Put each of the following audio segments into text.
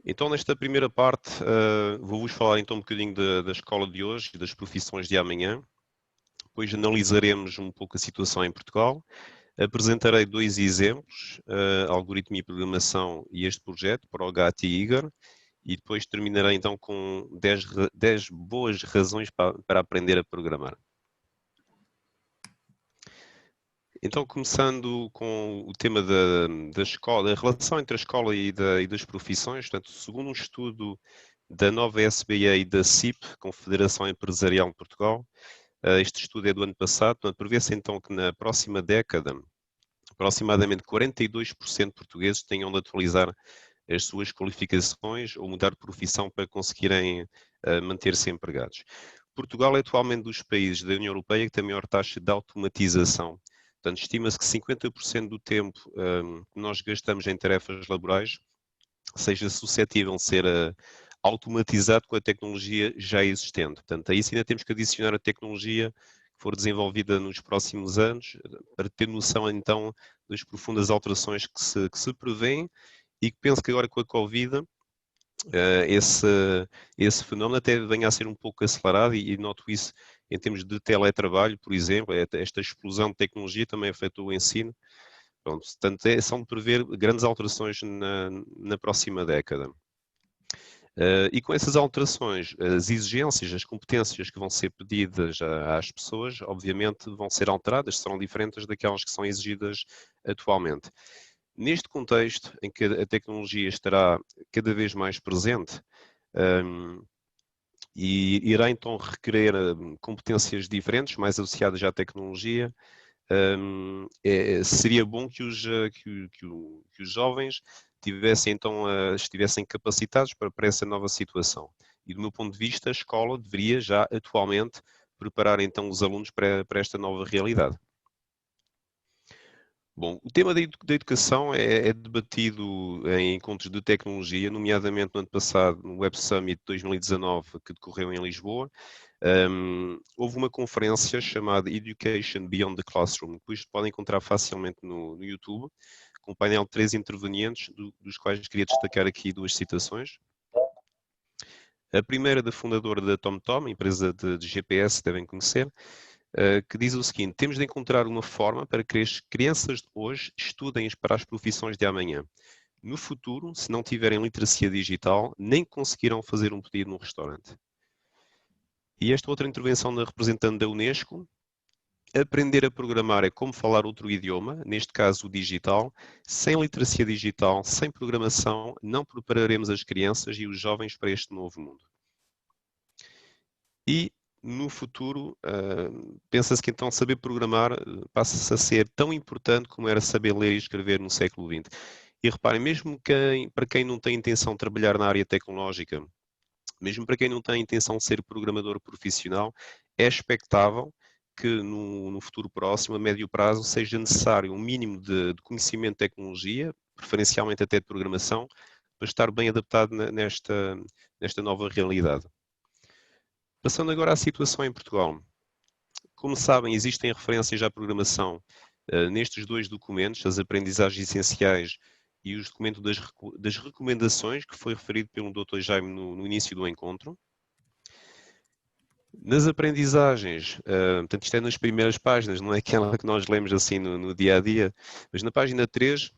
Então, nesta primeira parte, vou-vos falar então um bocadinho da escola de hoje e das profissões de amanhã. Depois analisaremos um pouco a situação em Portugal. Apresentarei dois exemplos, algoritmo e programação e este projeto, para o GAT e IGAR, e depois terminarei então com 10 boas razões para aprender a programar. Então, começando com o tema da escola, a relação entre a escola e das profissões, portanto, segundo um estudo da nova SBA e da CIP, Confederação Empresarial de Portugal, este estudo é do ano passado, portanto, prevê-se então que na próxima década, aproximadamente 42% de portugueses tenham de atualizar as suas qualificações ou mudar de profissão para conseguirem manter-se empregados. Portugal é atualmente dos países da União Europeia que tem a maior taxa de automatização. Portanto, estima-se que 50% do tempo que nós gastamos em tarefas laborais seja suscetível de ser automatizado com a tecnologia já existente. Portanto, a isso ainda temos que adicionar a tecnologia que for desenvolvida nos próximos anos, para ter noção então das profundas alterações que se prevêem e que penso que agora com a Covid esse fenómeno até venha a ser um pouco acelerado e noto isso em termos de teletrabalho, por exemplo, esta explosão de tecnologia também afetou o ensino. Pronto, portanto, são de prever grandes alterações na próxima década. E com essas alterações, as exigências, as competências que vão ser pedidas às pessoas, obviamente, vão ser alteradas, serão diferentes daquelas que são exigidas atualmente. Neste contexto, em que a tecnologia estará cada vez mais presente, e irá então requerer competências diferentes, mais associadas à tecnologia, seria bom que os jovens estivessem capacitados para essa nova situação. E do meu ponto de vista, a escola deveria já atualmente preparar então os alunos para esta nova realidade. Bom, o tema da educação é debatido em encontros de tecnologia, nomeadamente no ano passado, no Web Summit 2019, que decorreu em Lisboa. Houve uma conferência chamada Education Beyond the Classroom, que depois podem encontrar facilmente no YouTube, com um painel de 3 intervenientes, dos quais queria destacar aqui duas citações. A primeira da fundadora da TomTom, empresa de GPS, devem conhecer, que diz o seguinte: temos de encontrar uma forma para que as crianças de hoje estudem para as profissões de amanhã. No futuro, se não tiverem literacia digital, nem conseguirão fazer um pedido no restaurante. E esta outra intervenção da representante da Unesco: aprender a programar é como falar outro idioma, neste caso o digital. Sem literacia digital, sem programação, não prepararemos as crianças e os jovens para este novo mundo. E no futuro, pensa-se que então saber programar passa-se a ser tão importante como era saber ler e escrever no século XX. E reparem, mesmo para quem não tem intenção de trabalhar na área tecnológica, mesmo para quem não tem intenção de ser programador profissional, é expectável que no futuro próximo, a médio prazo, seja necessário um mínimo de conhecimento de tecnologia, preferencialmente até de programação, para estar bem adaptado nesta nova realidade. Passando agora à situação em Portugal. Como sabem, existem referências à programação nestes dois documentos, as aprendizagens essenciais e os documentos das recomendações, que foi referido pelo Dr. Jaime no início do encontro. Nas aprendizagens, portanto, isto é nas primeiras páginas, não é aquela que nós lemos assim no dia a dia, mas na página 3,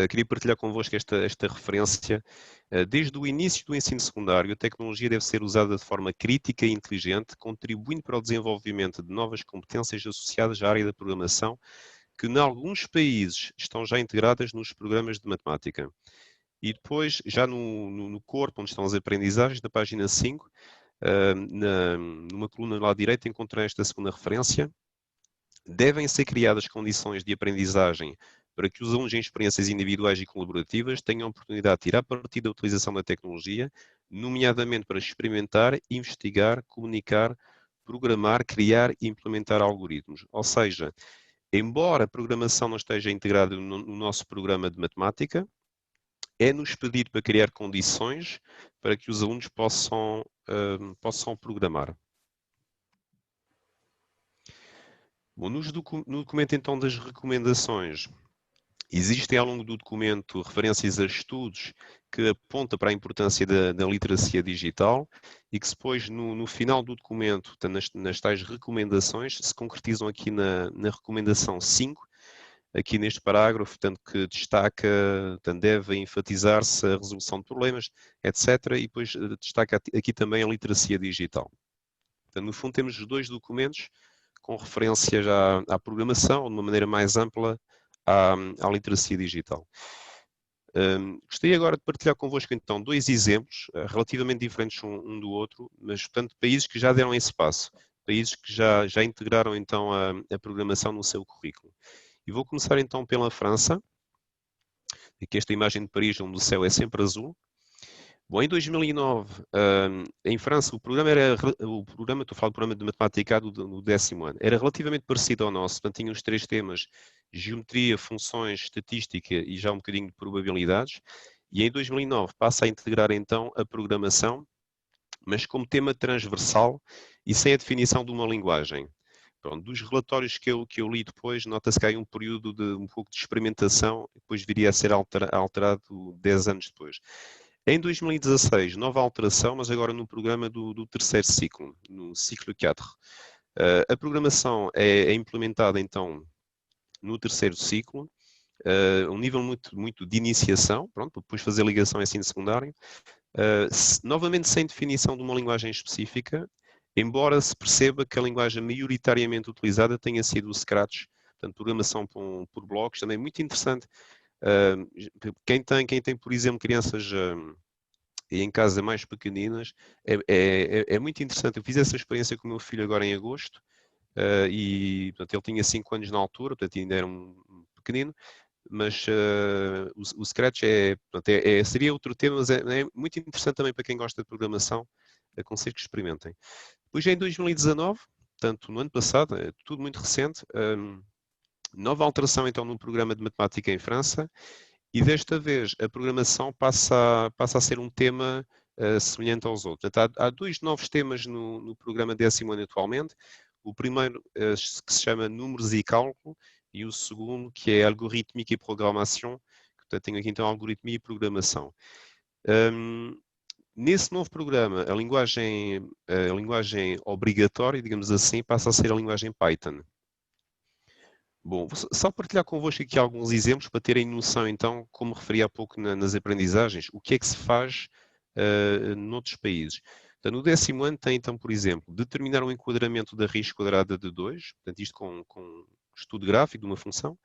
queria partilhar convosco esta referência. Desde o início do ensino secundário, a tecnologia deve ser usada de forma crítica e inteligente, contribuindo para o desenvolvimento de novas competências associadas à área da programação, que em alguns países estão já integradas nos programas de matemática. E depois, já no corpo, onde estão as aprendizagens, na página 5, numa coluna lá à direita, encontrei esta segunda referência. Devem ser criadas condições de aprendizagem para que os alunos em experiências individuais e colaborativas tenham a oportunidade de tirar partido da utilização da tecnologia, nomeadamente para experimentar, investigar, comunicar, programar, criar e implementar algoritmos. Ou seja, embora a programação não esteja integrada no nosso programa de matemática, é-nos pedido para criar condições para que os alunos possam programar. Bom, no documento então das recomendações, existem ao longo do documento referências a estudos que aponta para a importância da literacia digital e que depois, no final do documento, nas tais recomendações, se concretizam aqui na recomendação 5, aqui neste parágrafo, portanto, que destaca, portanto, deve enfatizar-se a resolução de problemas, etc. E depois destaca aqui também a literacia digital. Portanto, no fundo, temos os dois documentos com referência já à programação, ou de uma maneira mais ampla, à literacia digital. Gostaria agora de partilhar convosco então dois exemplos relativamente diferentes um do outro, mas portanto países que já deram esse passo, países que já integraram então a programação no seu currículo. E vou começar então pela França. Aqui esta imagem de Paris, onde o céu é sempre azul. Bom, em 2009, em França, estou a falar do programa de matemática do 10º ano, era relativamente parecido ao nosso, portanto tinha os 3 temas, geometria, funções, estatística e já um bocadinho de probabilidades, e em 2009 passa a integrar então a programação, mas como tema transversal e sem a definição de uma linguagem. Pronto, dos relatórios que eu li depois, nota-se que há um período de um pouco de experimentação, depois viria a ser alterado 10 anos depois. Em 2016, nova alteração, mas agora no programa do terceiro ciclo, no ciclo 4. A programação é implementada então no terceiro ciclo, um nível muito de iniciação, pronto, para depois fazer ligação a ensino secundário, novamente sem definição de uma linguagem específica, embora se perceba que a linguagem maioritariamente utilizada tenha sido o Scratch, portanto, programação por blocos, também muito interessante. Quem tem, por exemplo, crianças em casa mais pequeninas, é muito interessante. Eu fiz essa experiência com o meu filho agora em agosto, e portanto, ele tinha 5 anos na altura, portanto ainda era um pequenino, mas o Scratch seria outro tema, mas é muito interessante também para quem gosta de programação, aconselho que experimentem. Depois em 2019, portanto no ano passado, é tudo muito recente, nova alteração então no programa de matemática em França, e desta vez a programação passa a ser um tema semelhante aos outros. Portanto, há 2 novos temas no programa 10º ano atualmente. O primeiro que se chama Números e Cálculo e o segundo que é Algorithmique e Programação. Portanto, tenho aqui então Algoritmia e Programação. Nesse novo programa, a linguagem obrigatória, digamos assim, passa a ser a linguagem Python. Bom, vou só partilhar convosco aqui alguns exemplos para terem noção, então, como referi há pouco nas aprendizagens, o que é que se faz noutros países. Então, no 10º ano tem, então, por exemplo, determinar o enquadramento da raiz quadrada de 2, portanto, isto com estudo gráfico de uma função,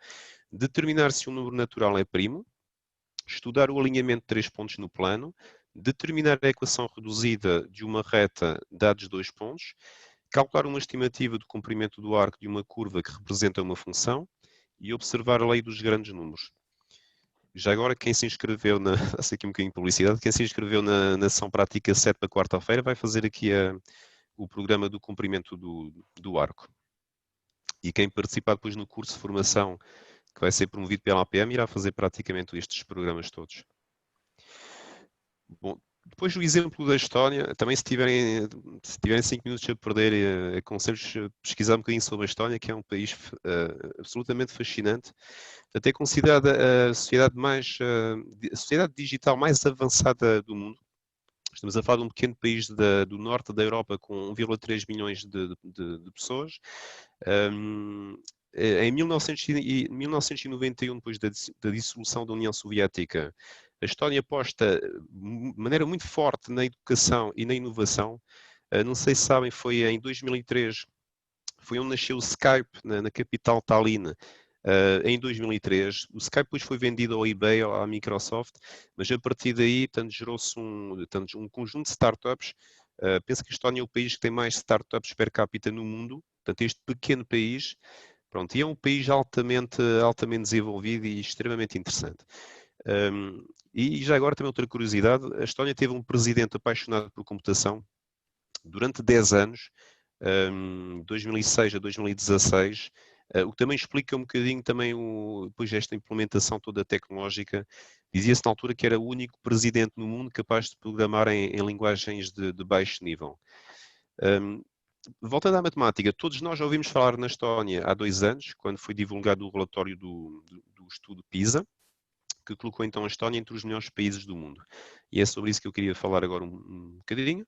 determinar se um número natural é primo, estudar o alinhamento de 3 pontos no plano, determinar a equação reduzida de uma reta dados 2 pontos, calcular uma estimativa do comprimento do arco de uma curva que representa uma função e observar a lei dos grandes números. Já agora, quem se inscreveu faço aqui um bocadinho de publicidade, quem se inscreveu na sessão prática 7 para quarta-feira vai fazer aqui o programa do comprimento do arco. E quem participar depois no curso de formação que vai ser promovido pela APM irá fazer praticamente estes programas todos. Bom, depois do exemplo da Estónia, também se tiverem 5 minutos a perder, aconselho-vos a pesquisar um bocadinho sobre a Estónia, que é um país absolutamente fascinante. Até é considerada a sociedade digital mais avançada do mundo. Estamos a falar de um pequeno país do norte da Europa com 1,3 milhões de pessoas. Em 1991, depois da dissolução da União Soviética, a Estónia aposta de maneira muito forte na educação e na inovação. Não sei se sabem, foi em 2003, foi onde nasceu o Skype, na capital Tallinn, em 2003. O Skype depois foi vendido ao eBay, à Microsoft, mas a partir daí gerou-se um conjunto de startups. Penso que a Estónia é o país que tem mais startups per capita no mundo, portanto este pequeno país, pronto, e é um país altamente desenvolvido e extremamente interessante. E já agora também outra curiosidade, a Estónia teve um presidente apaixonado por computação durante 10 anos, 2006 a 2016, o que também explica um bocadinho também depois esta implementação toda tecnológica. Dizia-se na altura que era o único presidente no mundo capaz de programar em linguagens de baixo nível. Voltando à matemática, todos nós já ouvimos falar na Estónia há 2 anos, quando foi divulgado o relatório do estudo PISA, que colocou então a Estónia entre os melhores países do mundo. E é sobre isso que eu queria falar agora um bocadinho.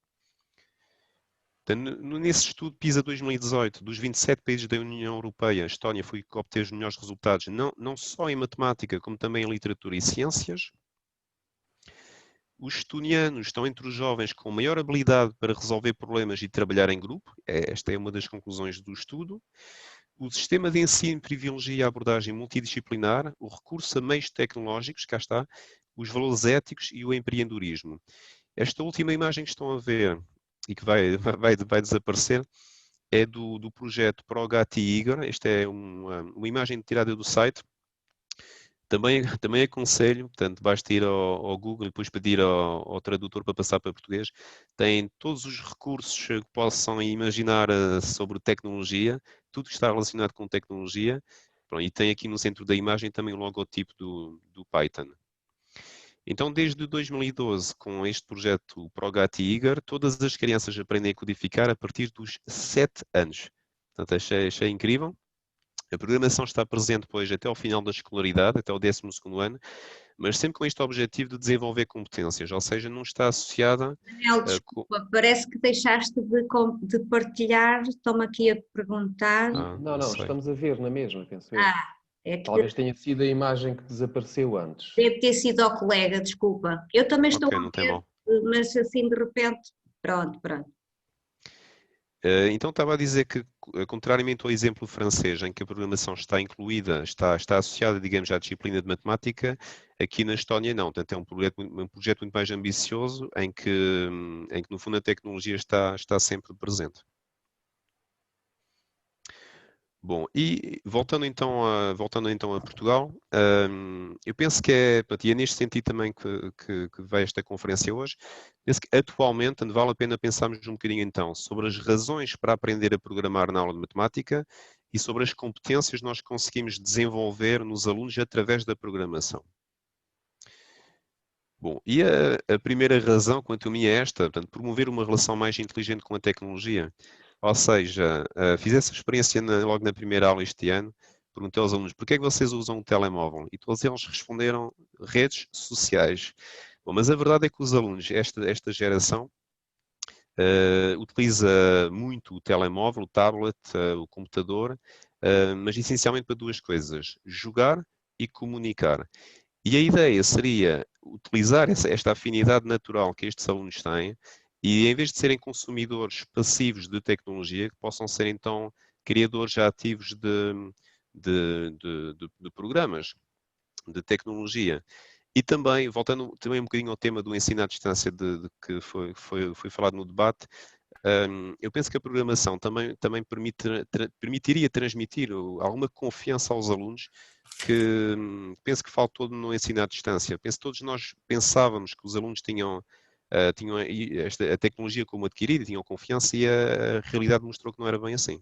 Então, nesse estudo PISA 2018, dos 27 países da União Europeia, a Estónia foi que obteve os melhores resultados, não só em matemática, como também em literatura e ciências. Os estonianos estão entre os jovens com maior habilidade para resolver problemas e trabalhar em grupo. Esta é uma das conclusões do estudo. O sistema de ensino privilegia a abordagem multidisciplinar, o recurso a meios tecnológicos, cá está, os valores éticos e o empreendedorismo. Esta última imagem que estão a ver e que vai desaparecer é do projeto ProGati Igor. Esta é uma imagem tirada do site. Também aconselho, portanto, basta ir ao Google e depois pedir ao tradutor para passar para português. Tem todos os recursos que possam imaginar sobre tecnologia, tudo que está relacionado com tecnologia. Pronto, e tem aqui no centro da imagem também o logotipo do Python. Então, desde 2012, com este projeto ProGati Igor, todas as crianças aprendem a codificar a partir dos 7 anos. Portanto, achei incrível. A programação está presente depois até ao final da escolaridade, até o 12º ano, mas sempre com este objetivo de desenvolver competências, ou seja, não está associada... Daniel, desculpa, parece que deixaste de partilhar, estou-me aqui a perguntar. Não, estamos a ver na mesma, penso eu. É que talvez tenha sido a imagem que desapareceu antes. Deve ter sido ao colega, desculpa. Eu também estou a ver, mas assim de repente, pronto. Então estava a dizer que, contrariamente ao exemplo francês, em que a programação está incluída, está associada, digamos, à disciplina de matemática, aqui na Estónia não. Portanto, é um projeto muito mais ambicioso, em que no fundo a tecnologia está sempre presente. Bom, e voltando então a Portugal, eu penso que é neste sentido também que vai esta conferência hoje. Penso que atualmente vale a pena pensarmos um bocadinho então sobre as razões para aprender a programar na aula de matemática e sobre as competências que nós conseguimos desenvolver nos alunos através da programação. Bom, e a primeira razão, quanto a mim, é esta, portanto, promover uma relação mais inteligente com a tecnologia. Ou seja, fiz essa experiência logo na primeira aula este ano, perguntei aos alunos, porquê é que vocês usam o telemóvel? E todos eles responderam, redes sociais. Bom, mas a verdade é que os alunos, esta geração, utiliza muito o telemóvel, o tablet, o computador, mas essencialmente para duas coisas, jogar e comunicar. E a ideia seria utilizar esta afinidade natural que estes alunos têm e, em vez de serem consumidores passivos de tecnologia, que possam ser, então, criadores ativos de programas, de tecnologia. E também, voltando também um bocadinho ao tema do ensino à distância que foi falado no debate, eu penso que a programação também permitiria transmitir alguma confiança aos alunos que penso que faltou no ensino à distância. Penso que todos nós pensávamos que os alunos tinham a tecnologia como adquirida, tinham confiança e a realidade mostrou que não era bem assim.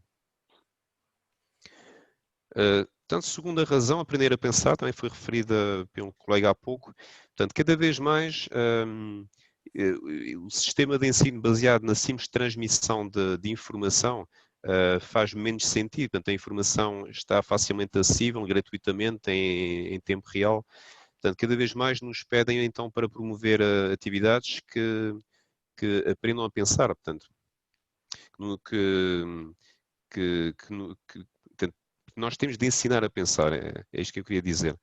Portanto, segunda razão, aprender a pensar, também foi referida pelo colega há pouco. Portanto, cada vez mais o sistema de ensino baseado na simples transmissão de informação faz menos sentido. Portanto, a informação está facilmente acessível, gratuitamente, em tempo real. Portanto, cada vez mais nos pedem, então, para promover atividades que aprendam a pensar. Portanto, nós temos de ensinar a pensar, é isto que eu queria dizer.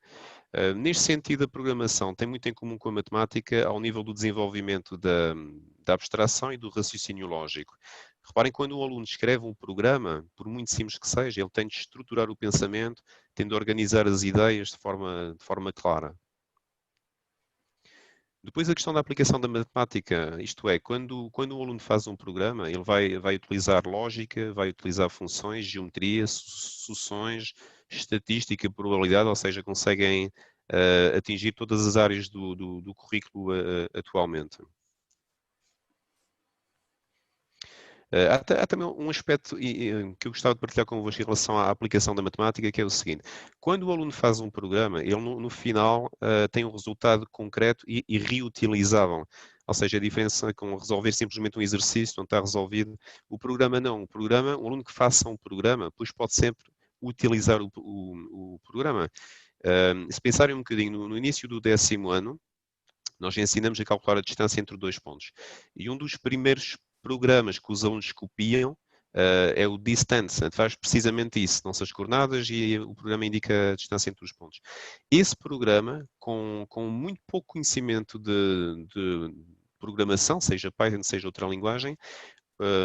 Neste sentido, a programação tem muito em comum com a matemática ao nível do desenvolvimento da abstração e do raciocínio lógico. Reparem, quando um aluno escreve um programa, por muito simples que seja, ele tem de estruturar o pensamento, tem de organizar as ideias de forma clara. Depois a questão da aplicação da matemática, isto é, quando um aluno faz um programa, ele vai utilizar lógica, vai utilizar funções, geometria, sucessões, estatística, probabilidade, ou seja, conseguem atingir todas as áreas do currículo atualmente. Há também um aspecto que eu gostava de partilhar convosco em relação à aplicação da matemática, que é o seguinte: quando o aluno faz um programa, ele no final tem um resultado concreto e reutilizável. Ou seja, a diferença com resolver simplesmente um exercício, não está resolvido. O programa não. O aluno que faça um programa, depois pode sempre utilizar o programa. Se pensarem um bocadinho, no início do 10º ano, nós ensinamos a calcular a distância entre 2 pontos. E um dos primeiros programas que os alunos copiam é o Distance, faz precisamente isso, dão-se as coordenadas e o programa indica a distância entre os pontos. Esse programa, com muito pouco conhecimento de programação, seja Python, seja outra linguagem,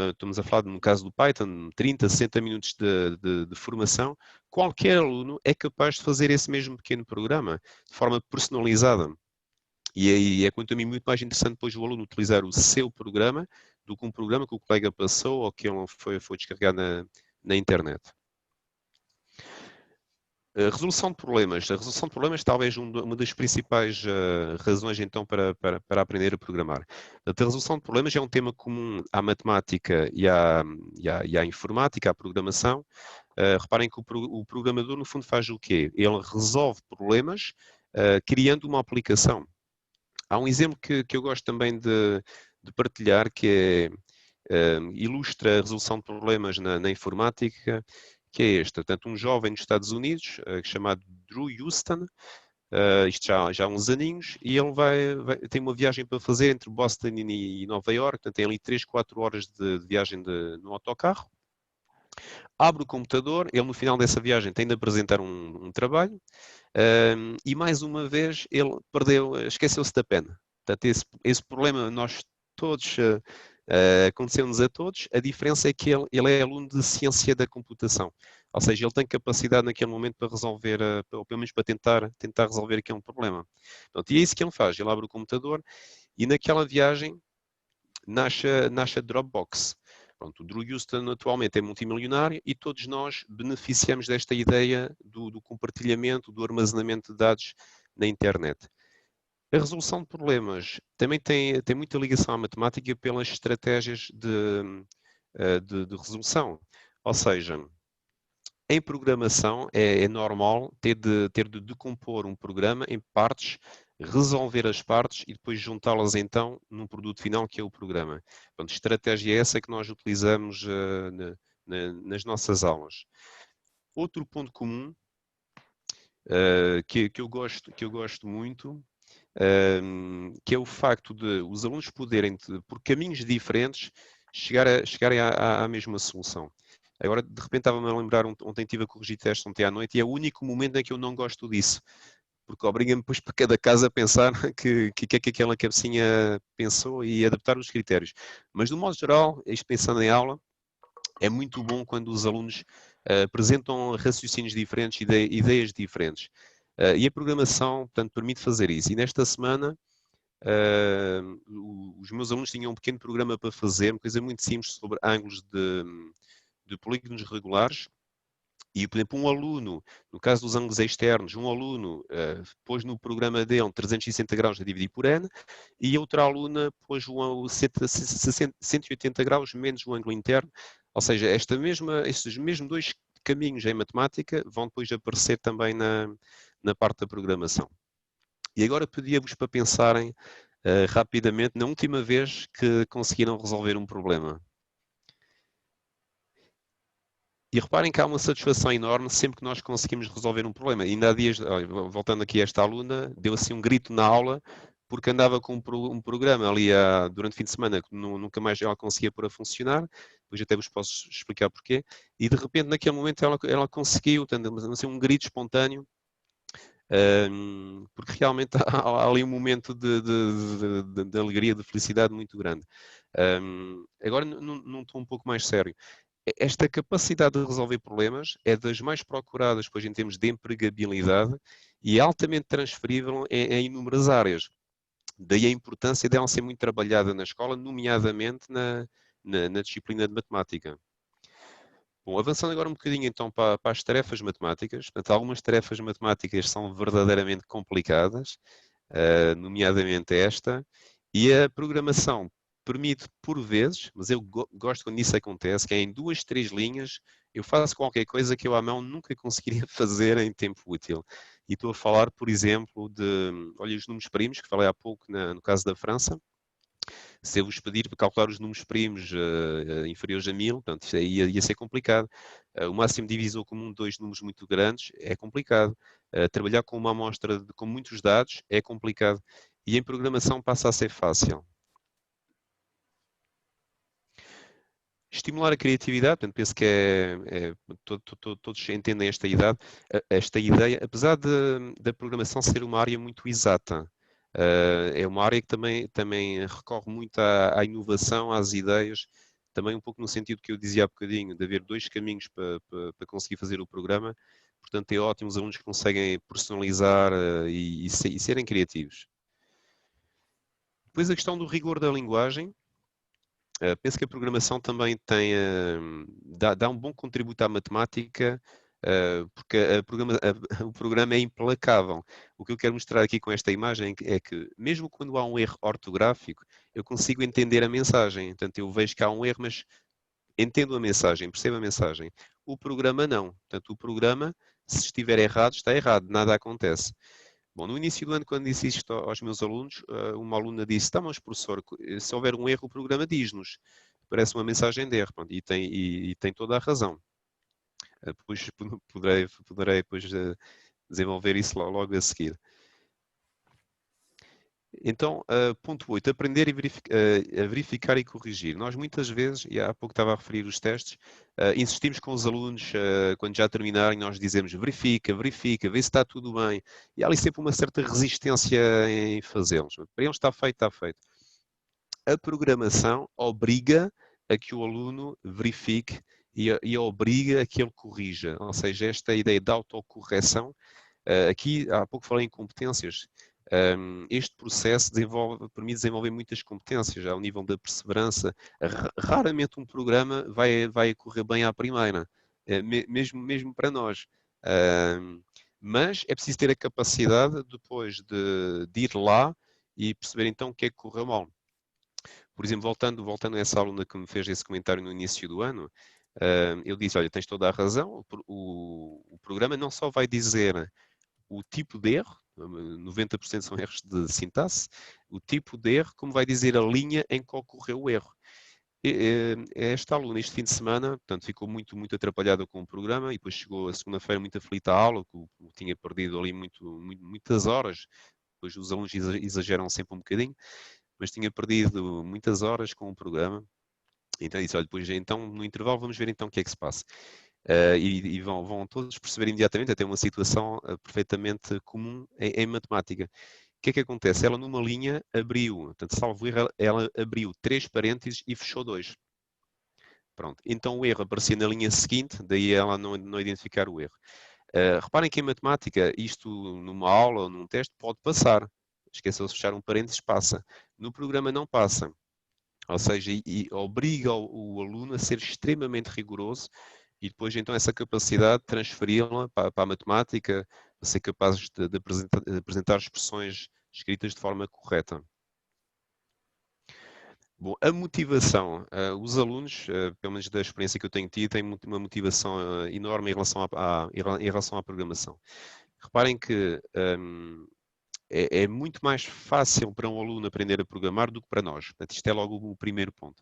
estamos a falar, no caso do Python, 30, 60 minutos de formação, qualquer aluno é capaz de fazer esse mesmo pequeno programa, de forma personalizada. E aí quanto a mim muito mais interessante depois o aluno utilizar o seu programa do que um programa que o colega passou ou que ele foi descarregado na internet. A resolução de problemas. A resolução de problemas talvez uma das principais razões então para aprender a programar. Portanto, a resolução de problemas é um tema comum à matemática e à informática, à programação. Reparem que o programador no fundo faz o quê? Ele resolve problemas criando uma aplicação. Há um exemplo que eu gosto também de partilhar, que ilustra a resolução de problemas na informática, que é este. Portanto, um jovem nos Estados Unidos, chamado Drew Houston, isto já há uns aninhos, e ele tem uma viagem para fazer entre Boston e Nova Iorque, portanto tem ali 3, 4 horas de viagem no autocarro. Abre o computador, ele no final dessa viagem tem de apresentar um trabalho, e mais uma vez ele esqueceu-se da pena. Portanto, esse problema nós todos, aconteceu-nos a todos, a diferença é que ele é aluno de ciência da computação, ou seja, ele tem capacidade naquele momento para resolver, ou pelo menos para tentar resolver aquele problema. Portanto, e é isso que ele faz, ele abre o computador e naquela viagem nasce a Dropbox. Pronto, o Drew Houston atualmente é multimilionário e todos nós beneficiamos desta ideia do compartilhamento, do armazenamento de dados na internet. A resolução de problemas também tem muita ligação à matemática pelas estratégias de resolução. Ou seja, em programação é normal ter de decompor um programa em partes, resolver as partes e depois juntá-las então num produto final que é o programa. Portanto, estratégia é essa que nós utilizamos nas nossas aulas. Outro ponto comum que eu gosto muito, que é o facto de os alunos poderem, por caminhos diferentes, chegarem à mesma solução. Agora, de repente, estava-me a lembrar, ontem estive a corrigir testes ontem à noite e é o único momento em que eu não gosto disso, porque obriga-me depois para cada caso a pensar que é que aquela cabecinha pensou e adaptar os critérios. Mas, de um modo geral, isto pensando em aula, é muito bom quando os alunos apresentam raciocínios diferentes, ideias diferentes. E a programação, portanto, permite fazer isso. E nesta semana, os meus alunos tinham um pequeno programa para fazer, uma coisa muito simples sobre ângulos de polígonos regulares. E, por exemplo, um aluno, no caso dos ângulos externos, um aluno pôs no programa dele 360 graus a dividir por n e outra aluna pôs 180 graus menos o ângulo interno. Ou seja, estes mesmos dois caminhos em matemática vão depois aparecer também na parte da programação. E agora pedia-vos para pensarem rapidamente na última vez que conseguiram resolver um problema. E reparem que há uma satisfação enorme sempre que nós conseguimos resolver um problema. Ainda há dias, voltando aqui a esta aluna, deu assim um grito na aula porque andava com um programa ali durante o fim de semana que nunca mais ela conseguia pôr a funcionar, depois até vos posso explicar porquê, e de repente naquele momento ela conseguiu, assim, um grito espontâneo, porque realmente há ali um momento de alegria, de felicidade muito grande. Agora num tom um pouco mais sério. Esta capacidade de resolver problemas é das mais procuradas depois em termos de empregabilidade e é altamente transferível em inúmeras áreas. Daí a importância dela ser muito trabalhada na escola, nomeadamente na disciplina de matemática. Bom, avançando agora um bocadinho então para as tarefas matemáticas. Portanto, algumas tarefas matemáticas são verdadeiramente complicadas, nomeadamente esta, e a programação permite por vezes, mas eu gosto quando isso acontece, que é em 2, 3 linhas, eu faço qualquer coisa que eu à mão nunca conseguiria fazer em tempo útil. E estou a falar, por exemplo, olha, os números primos, que falei há pouco no caso da França. Se eu vos pedir para calcular os números primos inferiores a 1000, portanto, isso aí ia ser complicado. O máximo divisor comum de dois números muito grandes é complicado. Trabalhar com uma amostra com muitos dados é complicado e em programação passa a ser fácil. Estimular a criatividade, portanto, penso que todos entendem esta ideia, apesar da programação ser uma área muito exata. É uma área que também recorre muito à inovação, às ideias, também um pouco no sentido que eu dizia há bocadinho, de haver dois caminhos para conseguir fazer o programa. Portanto, é ótimo os alunos que conseguem personalizar e serem criativos. Depois a questão do rigor da linguagem. Penso que a programação também dá um bom contributo à matemática, porque o programa é implacável. O que eu quero mostrar aqui com esta imagem é que, mesmo quando há um erro ortográfico, eu consigo entender a mensagem. Portanto, eu vejo que há um erro, mas entendo a mensagem, percebo a mensagem. O programa não. Portanto, o programa, se estiver errado, está errado, nada acontece. Bom, no início do ano, quando disse isto aos meus alunos, uma aluna disse: "Tá, mas professor, se houver um erro, o programa diz-nos." Parece uma mensagem de erro, pronto, e tem toda a razão. Depois poderei depois desenvolver isso logo a seguir. Então, ponto 8, aprender a verificar e corrigir. Nós muitas vezes, e há pouco estava a referir os testes, insistimos com os alunos, quando já terminarem, nós dizemos verifica, vê se está tudo bem. E há ali sempre uma certa resistência em fazê-los. Para eles está feito, está feito. A programação obriga a que o aluno verifique e obriga a que ele corrija. Ou seja, esta ideia de autocorreção, aqui há pouco falei em competências. Este processo permite desenvolver muitas competências ao nível da perseverança. Raramente um programa vai correr bem à primeira, mesmo para nós. Mas é preciso ter a capacidade depois de ir lá e perceber então o que é que correu mal. Por exemplo, voltando a essa aluna que me fez esse comentário no início do ano, eu disse: olha, tens toda a razão, o programa não só vai dizer o tipo de erro, 90% são erros de sintaxe, o tipo de erro, como vai dizer a linha em que ocorreu o erro. Esta aluna, este fim de semana, portanto, ficou muito atrapalhada com o programa e depois chegou a segunda-feira muito aflita à aula, que tinha perdido ali muitas horas. Depois os alunos exageram sempre um bocadinho, mas tinha perdido muitas horas com o programa. Então disse: olha, depois então no intervalo vamos ver então o que é que se passa. E vão todos perceber imediatamente, até uma situação perfeitamente comum em matemática. O que é que acontece? Ela numa linha abriu, portanto, salvo erro, ela abriu 3 parênteses e fechou 2. Pronto. Então o erro aparecia na linha seguinte, daí ela não identificar o erro. Reparem que em matemática, isto numa aula ou num teste pode passar. Esqueceu-se de fechar um parênteses, passa. No programa não passa. Ou seja, obriga o aluno a ser extremamente rigoroso e depois então essa capacidade de transferi-la para a matemática, a ser capazes de apresentar expressões escritas de forma correta. Bom, a motivação. Os alunos, pelo menos da experiência que eu tenho tido, têm uma motivação enorme em relação à programação. Reparem que é muito mais fácil para um aluno aprender a programar do que para nós. Portanto, isto é logo o primeiro ponto.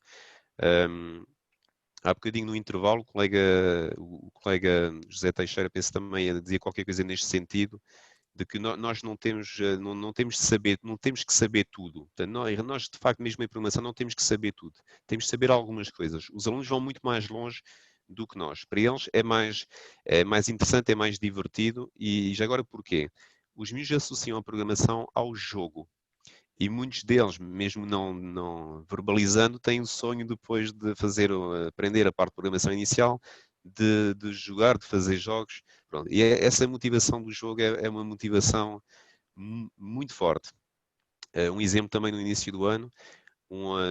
Há bocadinho no intervalo, o colega José Teixeira, penso também, dizia qualquer coisa neste sentido, de que nós não temos que saber tudo. Portanto, nós, de facto, mesmo em programação, não temos que saber tudo. Temos que saber algumas coisas. Os alunos vão muito mais longe do que nós. Para eles é mais interessante, é mais divertido. E já agora porquê? Os miúdos associam a programação ao jogo. E muitos deles, mesmo não verbalizando, têm o sonho depois de aprender a parte de programação inicial, de jogar, de fazer jogos. Pronto. E essa motivação do jogo é uma motivação muito forte. Um exemplo também no início do ano,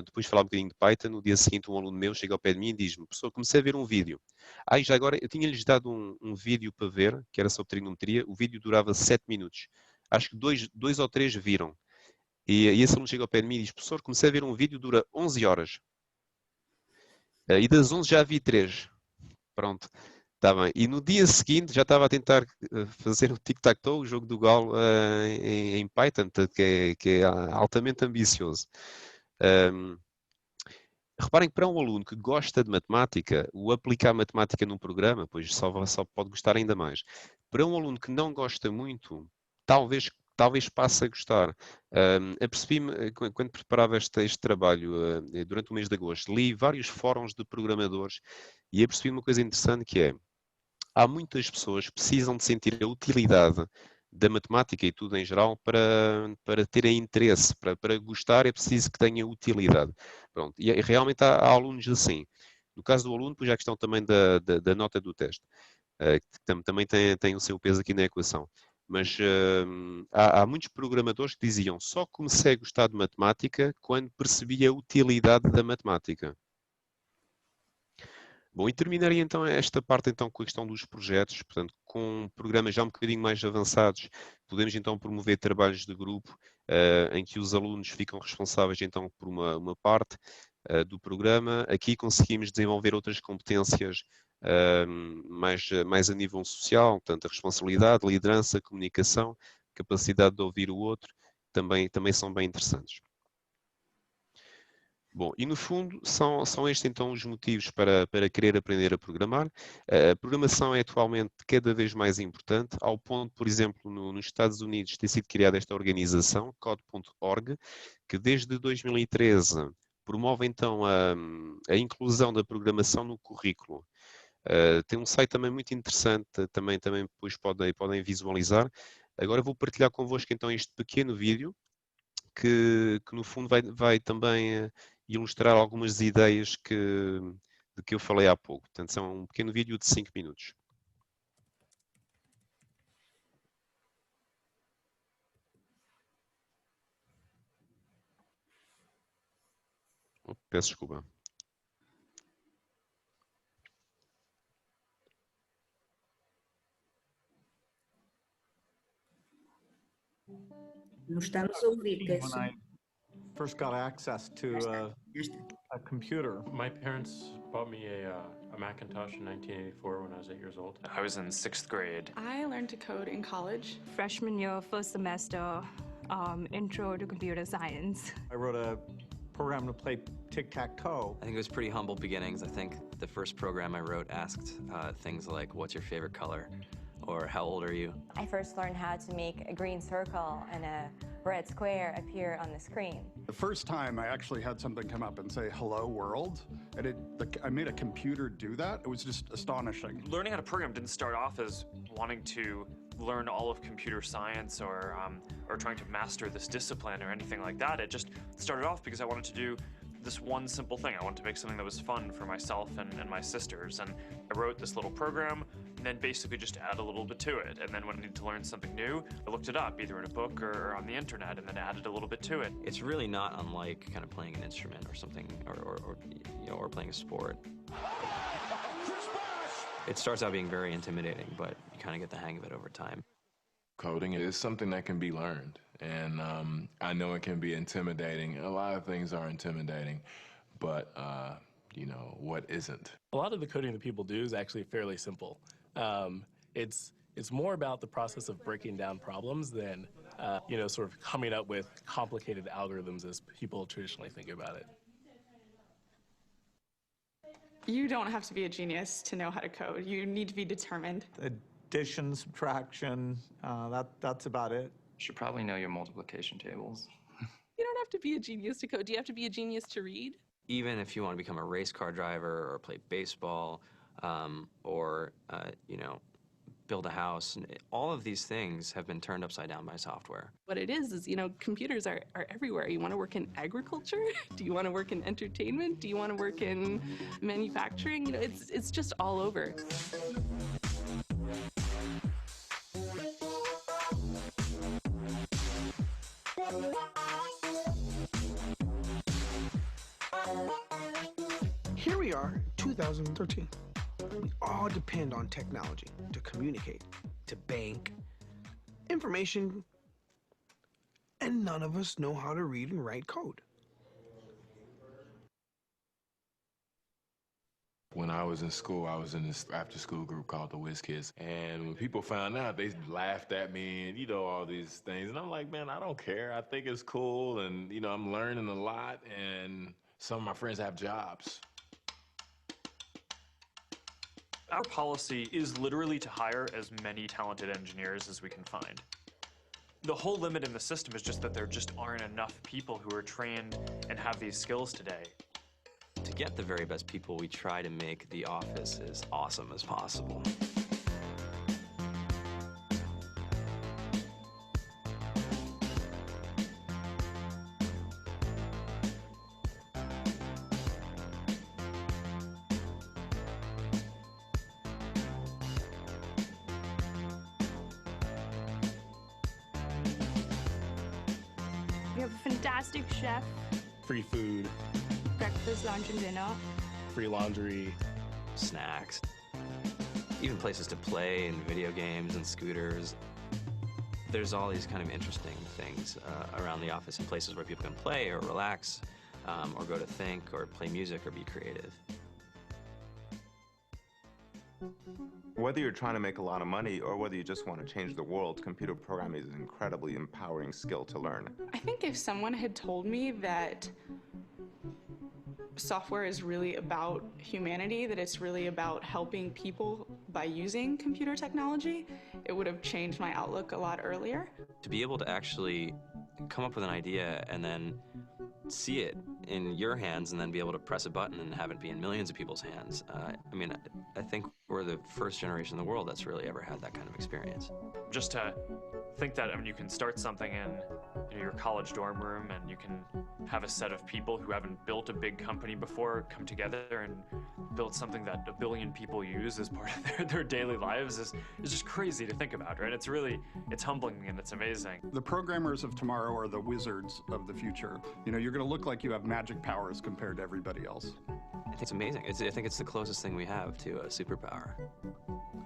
depois de falar um bocadinho de Python, no dia seguinte um aluno meu chega ao pé de mim e diz-me: professor, comecei a ver um vídeo. Já agora, eu tinha-lhes dado um vídeo para ver, que era sobre trigonometria, o vídeo durava 7 minutos. Acho que dois ou 3 viram. E esse aluno chega ao pé de mim e diz: professor, comecei a ver um vídeo, dura 11 horas. E das 11 já vi 3. Pronto, está bem. E no dia seguinte já estava a tentar fazer o tic-tac-toe, o jogo do galo, em Python, que é altamente ambicioso. Reparem que para um aluno que gosta de matemática, o aplicar matemática num programa, pois só pode gostar ainda mais. Para um aluno que não gosta muito, talvez passe a gostar. Apercebi-me, quando preparava este trabalho, durante o mês de agosto, li vários fóruns de programadores e apercebi uma coisa interessante que é, há muitas pessoas que precisam de sentir a utilidade da matemática e tudo em geral para terem interesse, para gostar é preciso que tenha utilidade. Pronto. E realmente há alunos assim. No caso do aluno, pois há a questão também da nota do teste, que também tem o seu peso aqui na equação. Mas há muitos programadores que diziam só comecei a gostar de matemática quando percebi a utilidade da matemática. Bom, e terminaria então esta parte então com a questão dos projetos, portanto, com programas já um bocadinho mais avançados, podemos então promover trabalhos de grupo, em que os alunos ficam responsáveis então por uma parte do programa. Aqui conseguimos desenvolver outras competências mais a nível social, portanto, a responsabilidade, liderança, comunicação, capacidade de ouvir o outro, também são bem interessantes. Bom, e no fundo são estes então os motivos para querer aprender a programar. A programação é atualmente cada vez mais importante, ao ponto, por exemplo, nos Estados Unidos ter sido criada esta organização, Code.org, que desde 2013 promove então a inclusão da programação no currículo. Tem um site também muito interessante, também depois podem visualizar. Agora vou partilhar convosco então este pequeno vídeo, que no fundo vai também ilustrar algumas ideias de que eu falei há pouco. Portanto, são um pequeno vídeo de 5 minutos. Peço desculpa. Não estamos a ouvir, When I first got access to a computer. My parents bought me a Macintosh in 1984 when I was 8 years old. I was in 6th grade. I learned to code in college. Freshman year, first semester, intro to computer science. I wrote a program to play tic-tac-toe. I think it was pretty humble beginnings. I think the first program I wrote asked things like, what's your favorite color? Or how old are you? I first learned how to make a green circle and a red square appear on the screen. The first time I actually had something come up and say, hello world, and I made a computer do that. It was just astonishing. Learning how to program didn't start off as wanting to learn all of computer science or trying to master this discipline or anything like that. It just started off because I wanted to do this one simple thing. I wanted to make something that was fun for myself and my sisters. And I wrote this little program and then basically just add a little bit to it. And then when I needed to learn something new, I looked it up either in a book or on the internet and then added a little bit to it. It's really not unlike kind of playing an instrument or something or playing a sport. It starts out being very intimidating, but you kind of get the hang of it over time. Coding is something that can be learned, and I know it can be intimidating. A lot of things are intimidating, but you know, what isn't? A lot of the coding that people do is actually fairly simple. It's more about the process of breaking down problems than sort of coming up with complicated algorithms as people traditionally think about it. You don't have to be a genius to know how to code. You need to be determined. Addition, subtraction, that's about it. You should probably know your multiplication tables. You don't have to be a genius to code. Do you have to be a genius to read? Even if you want to become a race car driver or play baseball or build a house, all of these things have been turned upside down by software. What it is, computers are everywhere. You want to work in agriculture? Do you want to work in entertainment? Do you want to work in manufacturing? It's just all over. Here we are, 2013. We all depend on technology to communicate, to bank, information, and none of us know how to read and write code. When I was in school, I was in this after-school group called the Whiz Kids. And when people found out, they laughed at me and, all these things. And I'm like, man, I don't care. I think it's cool. And, I'm learning a lot. And some of my friends have jobs. Our policy is literally to hire as many talented engineers as we can find. The whole limit in the system is just that there just aren't enough people who are trained and have these skills today. To get the very best people, we try to make the office as awesome as possible. We have a fantastic chef. Free food. Breakfast, lunch, and dinner. Free laundry. Snacks. Even places to play and video games and scooters. There's all these kind of interesting things around the office and places where people can play or relax or go to think or play music or be creative. Whether you're trying to make a lot of money or whether you just want to change the world, computer programming is an incredibly empowering skill to learn. I think if someone had told me that software is really about humanity, that it's really about helping people by using computer technology, it would have changed my outlook a lot earlier. To be able to actually come up with an idea and then see it in your hands and then be able to press a button and have it be in millions of people's hands. I mean, I think we're the first generation in the world that's really ever had that kind of experience. Just to think that, I mean, you can start something in your college dorm room and you can have a set of people who haven't built a big company before come together and build something that 1 billion people use as part of their daily lives is just crazy to think about, right? It's humbling and it's amazing. The programmers of tomorrow are the wizards of the future. You know, you're going to look like you have magic powers compared to everybody else. I think it's amazing. I think it's the closest thing we have to a superpower.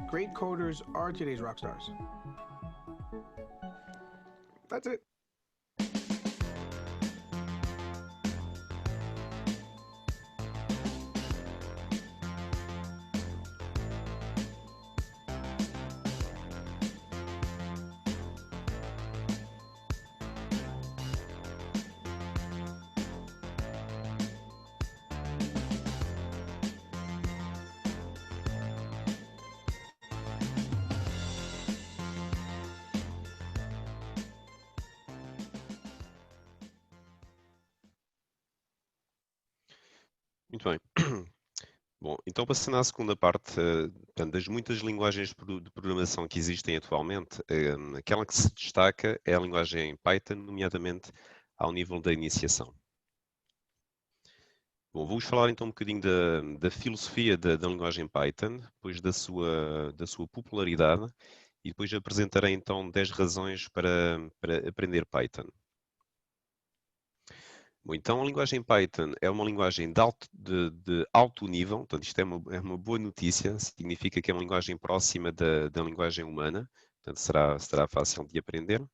Great coders are today's rock stars. That's it. Muito bem. Bom, então passando à segunda parte, portanto, das muitas linguagens de programação que existem atualmente, aquela que se destaca é a linguagem Python, nomeadamente ao nível da iniciação. Bom, vou-vos falar então um bocadinho da filosofia da linguagem Python, depois da sua popularidade e depois apresentarei então 10 razões para aprender Python. Bom, então a linguagem Python é uma linguagem de alto nível, portanto isto é uma boa notícia, significa que é uma linguagem próxima da linguagem humana, portanto será fácil de aprender.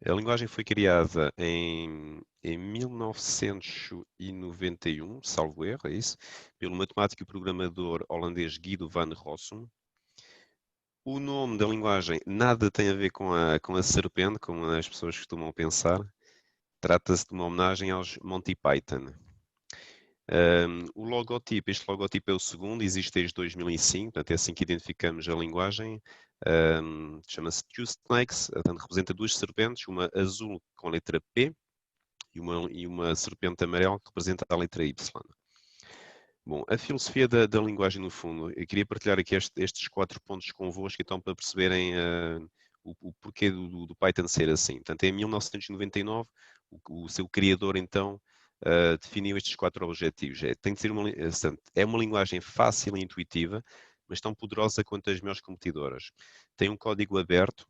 A linguagem foi criada em 1991, salvo erro, é isso, pelo matemático e programador holandês Guido van Rossum. O nome da linguagem nada tem a ver com a serpente, como as pessoas costumam pensar. Trata-se de uma homenagem aos Monty Python. Este logotipo é o segundo, existe desde 2005, portanto é assim que identificamos a linguagem. Chama-se Two Snakes, portanto representa duas serpentes, uma azul com a letra P e uma serpente amarela que representa a letra Y. Bom, a filosofia da linguagem, no fundo, eu queria partilhar aqui estes 4 pontos convosco, então, para perceberem o porquê do Python ser assim. Portanto, em 1999, o seu criador, então, definiu estes 4 objetivos. Tem de ser uma linguagem fácil e intuitiva, mas tão poderosa quanto as melhores competidoras. Tem um código aberto,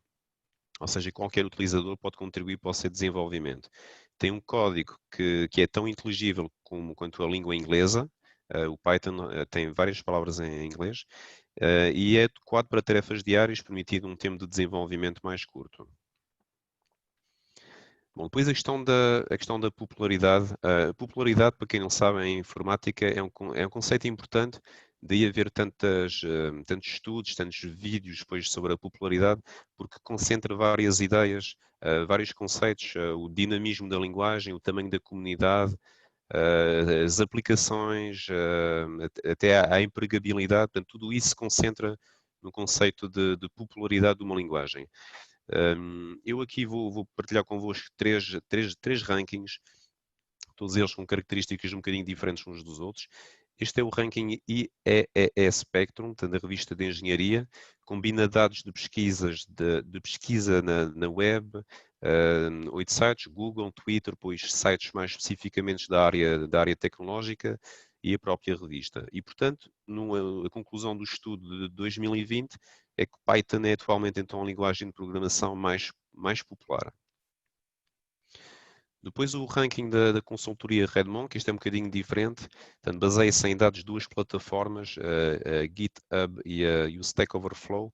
ou seja, qualquer utilizador pode contribuir para o seu desenvolvimento. Tem um código que é tão inteligível quanto a língua inglesa. O Python tem várias palavras em inglês e é adequado para tarefas diárias, permitindo um tempo de desenvolvimento mais curto. Bom, depois a questão da popularidade. A popularidade, para quem não sabe, em informática é um conceito importante, daí haver tantos estudos, tantos vídeos depois sobre a popularidade, porque concentra várias ideias, vários conceitos, o dinamismo da linguagem, o tamanho da comunidade, as aplicações, até a empregabilidade, portanto, tudo isso se concentra no conceito de popularidade de uma linguagem. Eu aqui vou partilhar convosco três rankings, todos eles com características um bocadinho diferentes uns dos outros. Este é o ranking IEEE Spectrum, da revista de engenharia, combina dados de pesquisas de pesquisa na web, 8 sites, Google, Twitter, depois sites mais especificamente da área tecnológica e a própria revista. E, portanto, a conclusão do estudo de 2020 é que Python é atualmente então a linguagem de programação mais popular. Depois o ranking da consultoria Redmond, que isto é um bocadinho diferente, portanto, baseia-se em dados de duas plataformas, a GitHub e o Stack Overflow.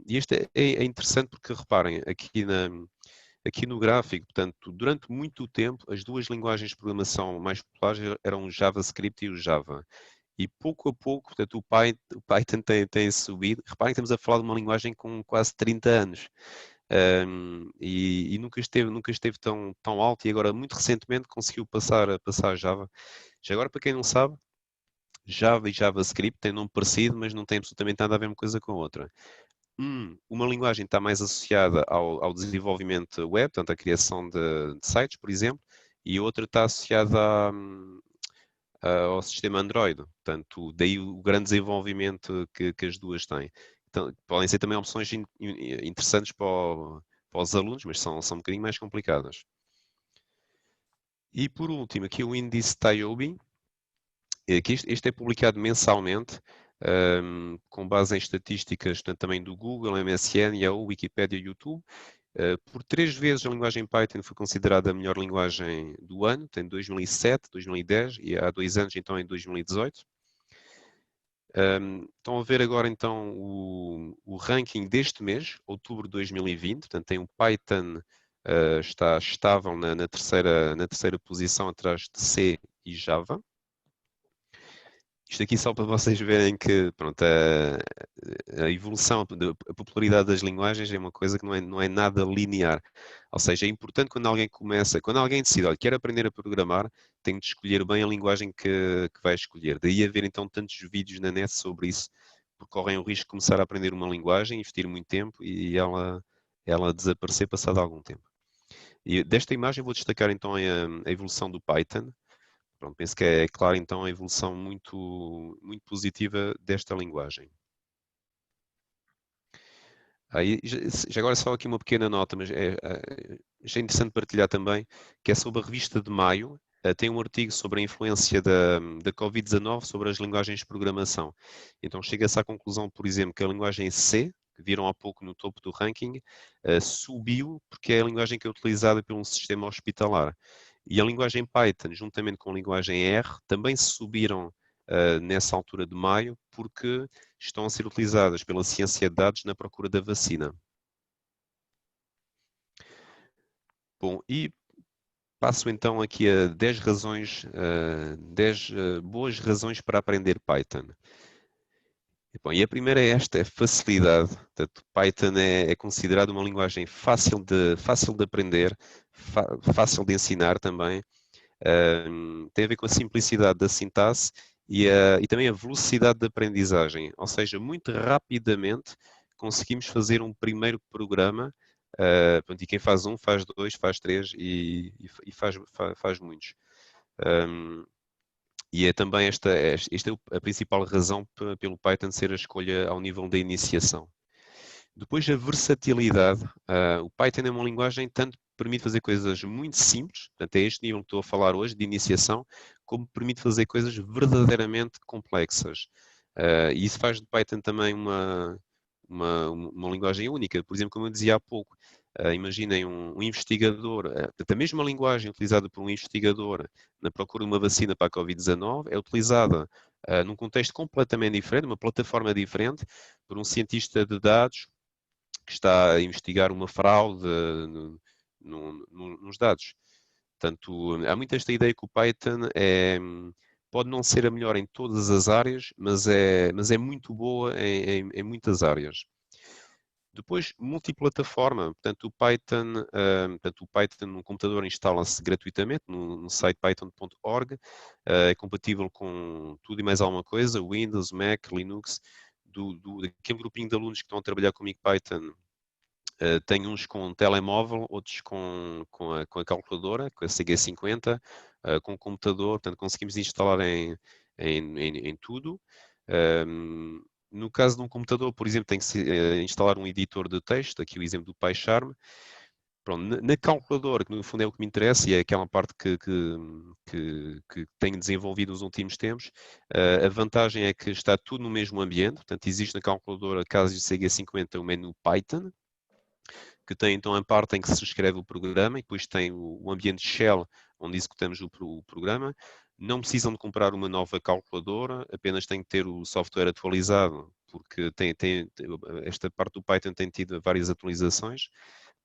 E este é interessante porque, reparem, aqui no gráfico, portanto, durante muito tempo, as duas linguagens de programação mais populares eram o JavaScript e o Java. E pouco a pouco, portanto, o Python tem subido. Reparem que estamos a falar de uma linguagem com quase 30 anos. E nunca esteve tão alto, e agora muito recentemente conseguiu passar a Java. Já agora, para quem não sabe, Java e JavaScript têm nome parecido, mas não têm absolutamente nada a ver uma coisa com a outra. Uma linguagem está mais associada ao desenvolvimento web, portanto, à criação de sites, por exemplo, e a outra está associada ao sistema Android. Portanto, daí o grande desenvolvimento que as duas têm. Então, podem ser também opções interessantes para os alunos, mas são um bocadinho mais complicadas. E por último, aqui o índice TIOBE. Este é publicado mensalmente, com base em estatísticas também do Google, MSN, Yahoo, Wikipedia e YouTube. Por 3 vezes a linguagem Python foi considerada a melhor linguagem do ano, em 2007, 2010 e há 2 anos então em 2018. Estão a ver agora então o ranking deste mês, outubro de 2020, portanto tem o Python, está estável na terceira posição atrás de C e Java. Isto aqui só para vocês verem que pronto, a evolução, a popularidade das linguagens é uma coisa que não é nada linear. Ou seja, é importante quando alguém decide, olha, quer aprender a programar, tem de escolher bem a linguagem que vai escolher. Daí haver então tantos vídeos na net sobre isso, porque correm o risco de começar a aprender uma linguagem, investir muito tempo e ela desaparecer passado algum tempo. E desta imagem vou destacar então a evolução do Python. Pronto, penso que é claro então a evolução muito positiva desta linguagem. Aí, já agora só aqui uma pequena nota, mas achei interessante partilhar também, que é sobre a revista de maio. Tem um artigo sobre a influência da Covid-19 sobre as linguagens de programação. Então chega-se à conclusão, por exemplo, que a linguagem C, que viram há pouco no topo do ranking, subiu porque é a linguagem que é utilizada pelo sistema hospitalar. E a linguagem Python, juntamente com a linguagem R, também subiram nessa altura de maio, porque estão a ser utilizadas pela ciência de dados na procura da vacina. Bom, e passo então aqui a 10 razões, 10 boas razões para aprender Python. Bom, e a primeira é esta, é facilidade. Portanto, Python é considerado uma linguagem fácil de aprender, fácil de ensinar também. Tem a ver com a simplicidade da sintaxe e também a velocidade de aprendizagem. Ou seja, muito rapidamente conseguimos fazer um primeiro programa, e quem faz um, faz dois, faz três e faz muitos. E é também esta é a principal razão pelo Python ser a escolha ao nível da iniciação. Depois a versatilidade. O Python é uma linguagem tanto permite fazer coisas muito simples, portanto é este nível que estou a falar hoje de iniciação, como permite fazer coisas verdadeiramente complexas. E isso faz do Python também uma linguagem única. Por exemplo, como eu dizia há pouco, imaginem um investigador, a mesma linguagem utilizada por um investigador na procura de uma vacina para a Covid-19 é utilizada num contexto completamente diferente, uma plataforma diferente, por um cientista de dados que está a investigar uma fraude nos dados. Portanto, há muito esta ideia que o Python pode não ser a melhor em todas as áreas, mas é muito boa em muitas áreas. Depois, multiplataforma, portanto o Python no computador instala-se gratuitamente no site python.org, é compatível com tudo e mais alguma coisa, Windows, Mac, Linux, daquele grupinho de alunos que estão a trabalhar comigo Python, tem uns com telemóvel, outros com a calculadora, com a CG50, com o computador, portanto conseguimos instalar em tudo. No caso de um computador, por exemplo, tem que se instalar um editor de texto, aqui o exemplo do PyCharm. Pronto, na calculadora, que no fundo é o que me interessa e é aquela parte que tenho desenvolvido nos últimos tempos, a vantagem é que está tudo no mesmo ambiente, portanto existe na calculadora, caso de CG50, o menu Python, que tem então a parte em que se escreve o programa e depois tem o ambiente shell, onde executamos o programa. Não precisam de comprar uma nova calculadora, apenas têm que ter o software atualizado, porque esta parte do Python tem tido várias atualizações,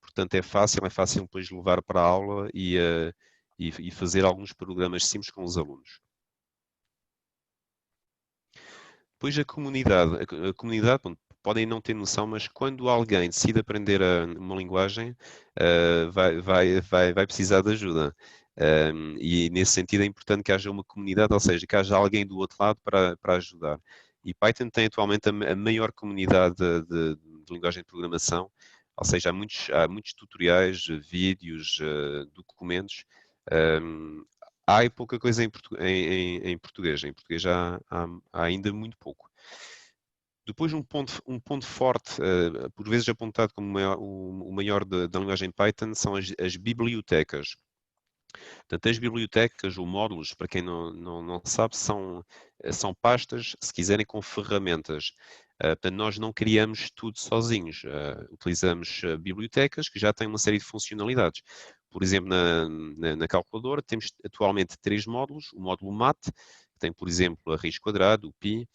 portanto é fácil depois levar para a aula e fazer alguns programas simples com os alunos. Depois a comunidade, bom, podem não ter noção, mas quando alguém decide aprender uma linguagem, vai precisar de ajuda. E nesse sentido é importante que haja uma comunidade, ou seja, que haja alguém do outro lado para ajudar. E Python tem atualmente a maior comunidade de linguagem de programação, ou seja, há muitos tutoriais, vídeos, documentos. Há pouca coisa em português. Em português há ainda muito pouco. Depois, um ponto forte, por vezes apontado como o maior da linguagem Python, são as bibliotecas. Portanto, as bibliotecas ou módulos, para quem não sabe, são pastas, se quiserem, com ferramentas. Portanto, nós não criamos tudo sozinhos. Utilizamos bibliotecas que já têm uma série de funcionalidades. Por exemplo, na calculadora temos atualmente 3 módulos. O módulo mat, que tem, por exemplo, a raiz quadrada, o pi.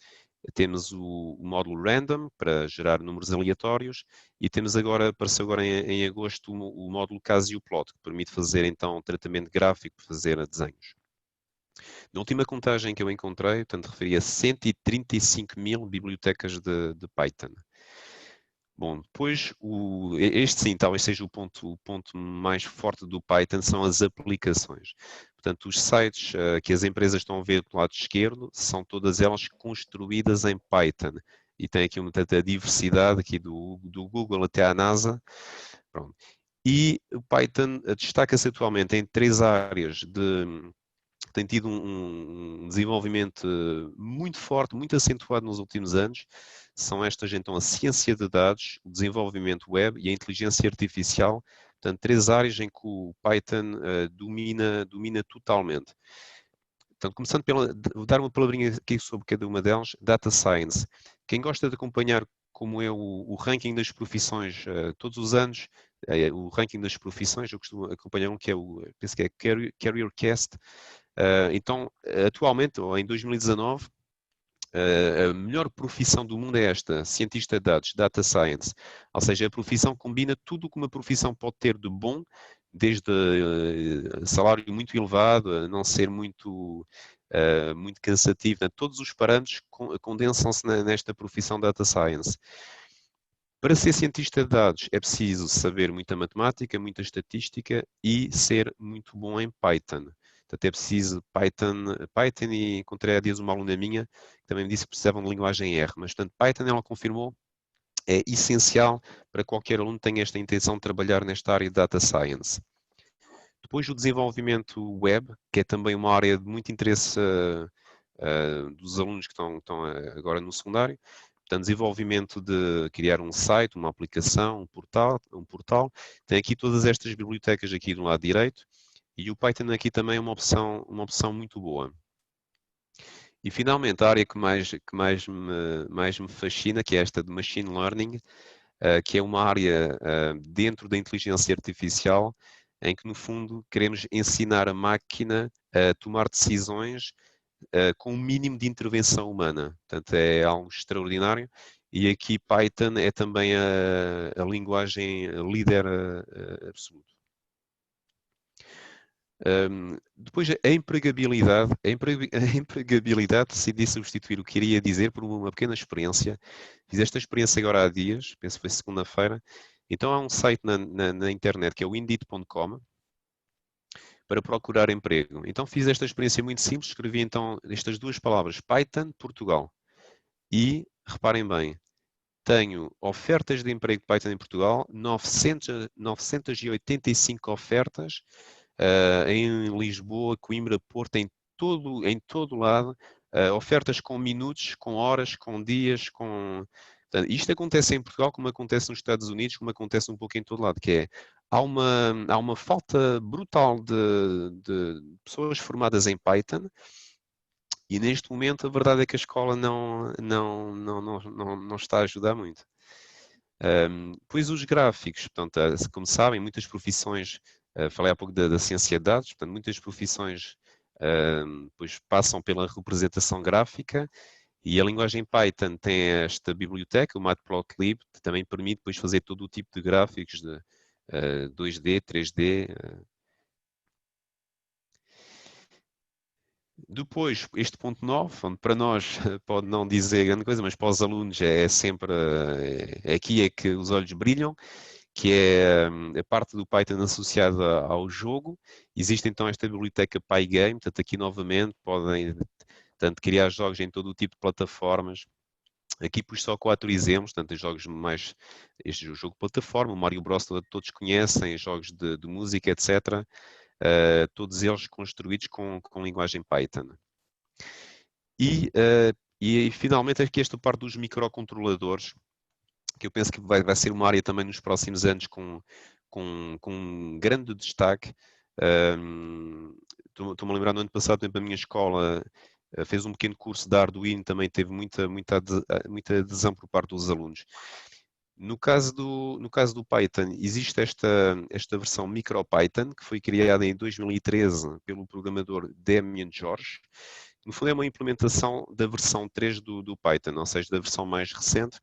Temos o módulo random, para gerar números aleatórios. E temos apareceu agora em agosto, o módulo Cassioplot, que permite fazer, então, tratamento gráfico, fazer desenhos. Na última contagem que eu encontrei, portanto, referia a 135.000 bibliotecas de Python. Bom, depois, este sim, talvez seja o ponto mais forte do Python, são as aplicações. Portanto, os sites que as empresas estão a ver do lado esquerdo, são todas elas construídas em Python. E tem aqui a diversidade aqui do Google até à NASA. Pronto. E o Python destaca-se atualmente em 3 áreas tem tido um desenvolvimento muito forte, muito acentuado nos últimos anos. São estas, então, a ciência de dados, o desenvolvimento web e a inteligência artificial. Portanto, 3 áreas em que o Python domina totalmente. Portanto, começando vou dar uma palavrinha aqui sobre cada uma delas, Data Science. Quem gosta de acompanhar como é o ranking das profissões todos os anos, o ranking das profissões, eu costumo acompanhar que penso que é CareerCast. Então, atualmente, ou em 2019, a melhor profissão do mundo é esta, cientista de dados, Data Science. Ou seja, a profissão combina tudo o que uma profissão pode ter de bom, desde salário muito elevado, a não ser muito cansativo. Todos os parâmetros condensam-se nesta profissão Data Science. Para ser cientista de dados é preciso saber muita matemática, muita estatística e ser muito bom em Python. Portanto, é preciso Python e encontrei há dias uma aluna minha que também me disse que precisavam de linguagem R, mas portanto Python, ela confirmou, é essencial para qualquer aluno que tenha esta intenção de trabalhar nesta área de Data Science. Depois o desenvolvimento web, que é também uma área de muito interesse dos alunos que estão agora no secundário. Portanto, desenvolvimento de criar um site, uma aplicação, um portal. Tem aqui todas estas bibliotecas aqui do lado direito. E o Python aqui também é uma opção muito boa. E finalmente, a área que mais me fascina, que é esta de Machine Learning, que é uma área dentro da inteligência artificial, em que no fundo queremos ensinar a máquina a tomar decisões com um mínimo de intervenção humana. Portanto, é algo extraordinário. E aqui Python é também a linguagem líder absoluto. Depois, a empregabilidade, decidi substituir o que iria dizer por uma pequena experiência. Fiz esta experiência agora há dias, penso que foi segunda-feira. Então há um site na internet que é o Indeed.com para procurar emprego. Então fiz esta experiência muito simples, escrevi então estas duas palavras, Python, Portugal. E, reparem bem, tenho ofertas de emprego de Python em Portugal, 985 ofertas, em Lisboa, Coimbra, Porto, em todo lado, ofertas com minutos, com horas, com dias, com... Portanto, isto acontece em Portugal como acontece nos Estados Unidos, como acontece um pouco em todo lado, que é, há uma falta brutal de pessoas formadas em Python, e neste momento a verdade é que a escola não está a ajudar muito. Pois os gráficos, portanto, como sabem, muitas profissões, falei há pouco da ciência de dados, portanto, muitas profissões pois passam pela representação gráfica, e a linguagem Python tem esta biblioteca, o Matplotlib, que também permite depois fazer todo o tipo de gráficos de 2D, 3D. Depois, este ponto 9, onde para nós pode não dizer grande coisa, mas para os alunos é sempre, aqui é que os olhos brilham, que é a parte do Python associada ao jogo. Existe então esta biblioteca Pygame, portanto aqui novamente podem criar jogos em todo o tipo de plataformas. Aqui pus só 4 exemplos, portanto, jogos mais, este jogo de plataforma, o Mario Bros todos conhecem, jogos de música, etc. Todos eles construídos com linguagem Python. E finalmente aqui esta parte dos microcontroladores, que eu penso que vai ser uma área também nos próximos anos com um grande destaque. Estou-me a lembrar, no ano passado, a minha escola fez um pequeno curso de Arduino, também teve muita adesão por parte dos alunos. No caso do Python, existe esta versão MicroPython, que foi criada em 2013 pelo programador Damien George. No fundo é uma implementação da versão 3 do Python, ou seja, da versão mais recente.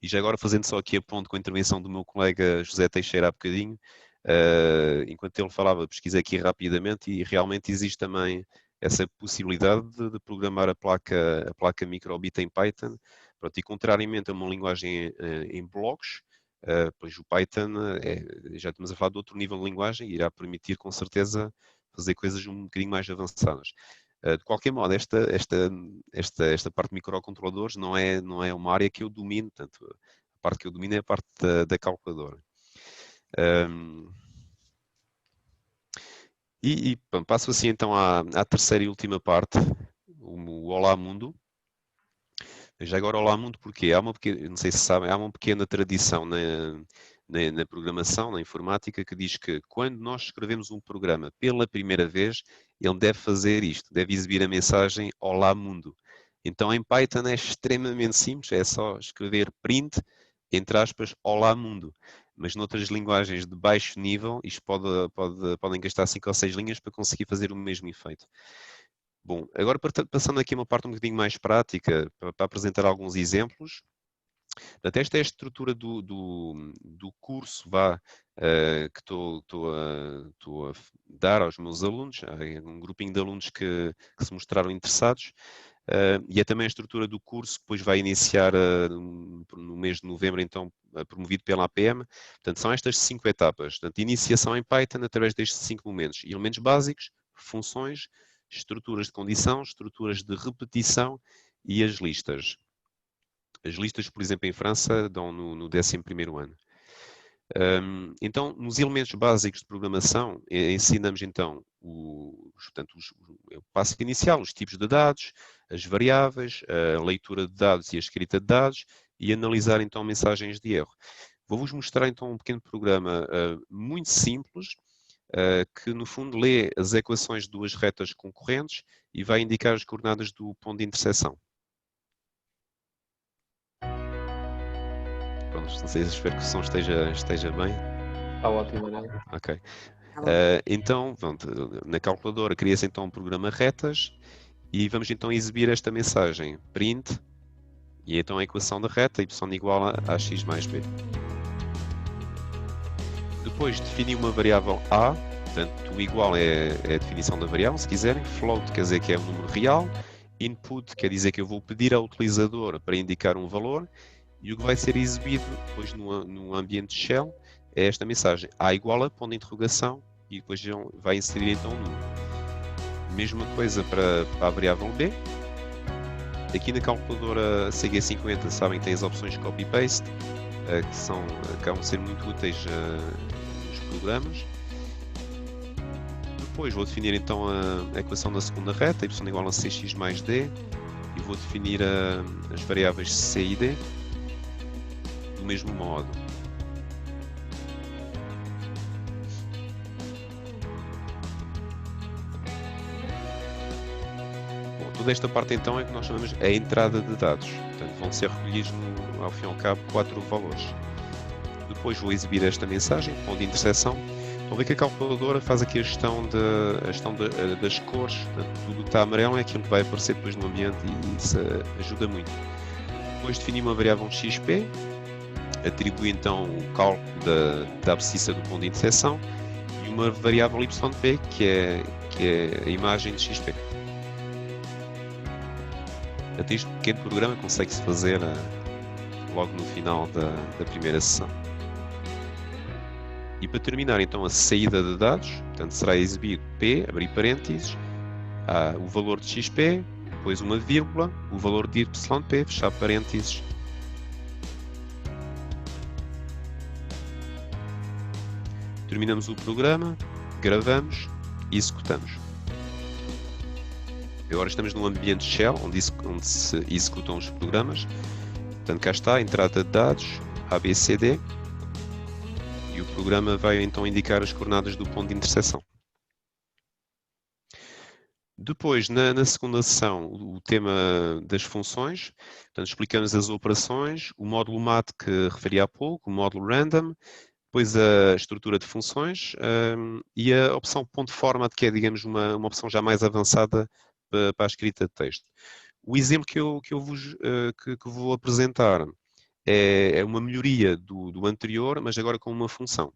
E já agora, fazendo só aqui a ponto com a intervenção do meu colega José Teixeira há bocadinho, enquanto ele falava, pesquisei aqui rapidamente e realmente existe também essa possibilidade de programar a placa microbit em Python. Pronto, e contrariamente a uma linguagem em blocos, pois o Python, já estamos a falar de outro nível de linguagem, e irá permitir com certeza fazer coisas um bocadinho mais avançadas. De qualquer modo, esta parte de microcontroladores não é uma área que eu domino, portanto, a parte que eu domino é a parte da calculadora. Passo assim então à terceira e última parte, o Olá Mundo. Já agora, Olá Mundo, porque não sei se sabem, há uma pequena tradição na programação, na informática, que diz que quando nós escrevemos um programa pela primeira vez, ele deve fazer isto, deve exibir a mensagem Olá Mundo. Então em Python é extremamente simples, é só escrever print, entre aspas, Olá Mundo. Mas noutras linguagens de baixo nível, isto podem gastar 5 ou 6 linhas para conseguir fazer o mesmo efeito. Bom, agora passando aqui a uma parte um bocadinho mais prática, para apresentar alguns exemplos. Portanto, esta é a estrutura do curso que estou a dar aos meus alunos. Há um grupinho de alunos que se mostraram interessados. E é também a estrutura do curso que depois vai iniciar no mês de novembro, então, promovido pela APM. Portanto, são estas 5 etapas. Portanto, iniciação em Python através destes 5 momentos. Elementos básicos, funções, estruturas de condição, estruturas de repetição e as listas. As listas, por exemplo, em França, dão no 11º ano. Então, nos elementos básicos de programação, ensinamos então o passo inicial, os tipos de dados, as variáveis, a leitura de dados e a escrita de dados, e analisar então mensagens de erro. Vou-vos mostrar então um pequeno programa muito simples, que no fundo lê as equações de duas retas concorrentes e vai indicar as coordenadas do ponto de interseção. Pronto, não sei, espero que o som esteja bem. Está ótimo, não é? Ok. Então, pronto, na calculadora cria-se então um programa retas e vamos então exibir esta mensagem, print, e então a equação da reta, y igual a x mais b. Depois defini uma variável a, Portanto, o igual é a definição da variável, se quiserem. Float quer dizer que é um número real. Input quer dizer que eu vou pedir ao utilizador para indicar um valor. E o que vai ser exibido depois no ambiente shell é esta mensagem. A igual a, ponto de interrogação, e depois vai inserir então um número. Mesma coisa para a variável B. Aqui na calculadora CG50 sabem que tem as opções copy-paste, que acabam de ser muito úteis nos programas. Depois vou definir então a equação da segunda reta, y igual a cx mais d, e vou definir as variáveis c e d do mesmo modo. Bom, toda esta parte então é que nós chamamos a entrada de dados. Portanto, vão ser recolhidos ao fim e ao cabo 4 valores. Depois vou exibir esta mensagem, ponto de interseção. Vão ver que a calculadora faz aqui a gestão das cores. Portanto, tudo que está amarelo é aquilo que vai aparecer depois no ambiente e isso ajuda muito. Depois defini uma variável XP, atribui então o cálculo da abscissa do ponto de interseção e uma variável YP, que é a imagem de XP. Portanto, este pequeno programa consegue-se fazer logo no final da primeira sessão. E para terminar então a saída de dados, portanto será exibido P, abrir parênteses, o valor de XP, depois uma vírgula, o valor de YP, fechar parênteses. Terminamos o programa, gravamos e executamos. Agora estamos num ambiente shell, onde se executam os programas. Portanto, cá está a entrada de dados, ABCD. E o programa vai então indicar as coordenadas do ponto de interseção. Depois, na segunda sessão, o tema das funções. Portanto, explicamos as operações, o módulo mat que referi há pouco, o módulo random, depois a estrutura de funções e a opção ponto format, que é, digamos, uma opção já mais avançada para a escrita de texto. O exemplo que vou apresentar é uma melhoria do anterior, mas agora com uma função.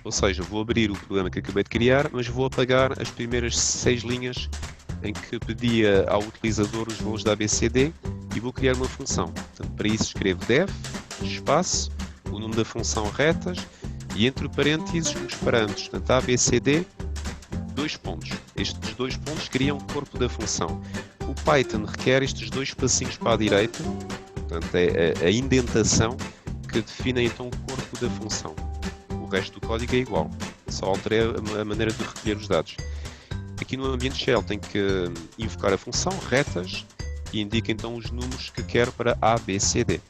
Ou seja, vou abrir o programa que acabei de criar, mas vou apagar as primeiras 6 linhas em que pedia ao utilizador os valores da ABCD e vou criar uma função. Portanto, para isso escrevo def, espaço, o nome da função retas e entre parênteses os parâmetros. Portanto, ABCD, 2 pontos. Estes 2 pontos criam o corpo da função. O Python requer estes 2 espacinhos para a direita, portanto é a indentação que define então o corpo da função. O resto do código é igual, só alterei a maneira de recolher os dados. Aqui no ambiente shell tem que invocar a função retas e indica então os números que quer para A, B, C, D.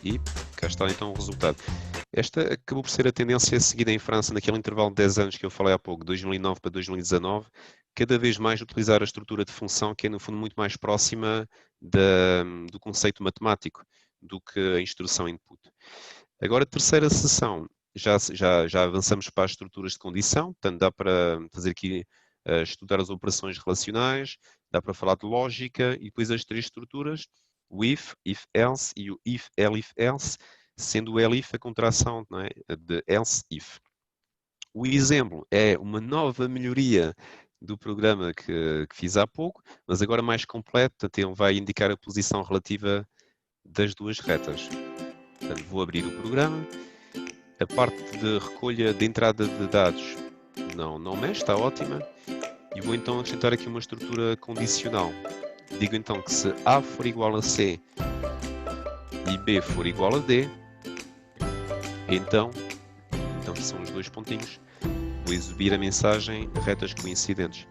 E cá está então o resultado. Esta acabou por ser a tendência seguida em França naquele intervalo de 10 anos que eu falei há pouco, 2009 para 2019, cada vez mais utilizar a estrutura de função que é no fundo muito mais próxima do conceito matemático do que a instrução input. Agora, terceira sessão, já avançamos para as estruturas de condição, portanto dá para fazer aqui, estudar as operações relacionais, dá para falar de lógica e depois as 3 estruturas, o if, if-else e o if-elif-else, sendo o elif a contração, não é, de else-if. O exemplo é uma nova melhoria do programa que fiz há pouco, mas agora mais completo, portanto ele vai indicar a posição relativa das 2 retas. Portanto, vou abrir o programa. A parte de recolha de entrada de dados não mexe, está ótima. E vou então acrescentar aqui uma estrutura condicional. Digo então que se A for igual a C e B for igual a D, então são os 2 pontinhos, vou exibir a mensagem retas coincidentes.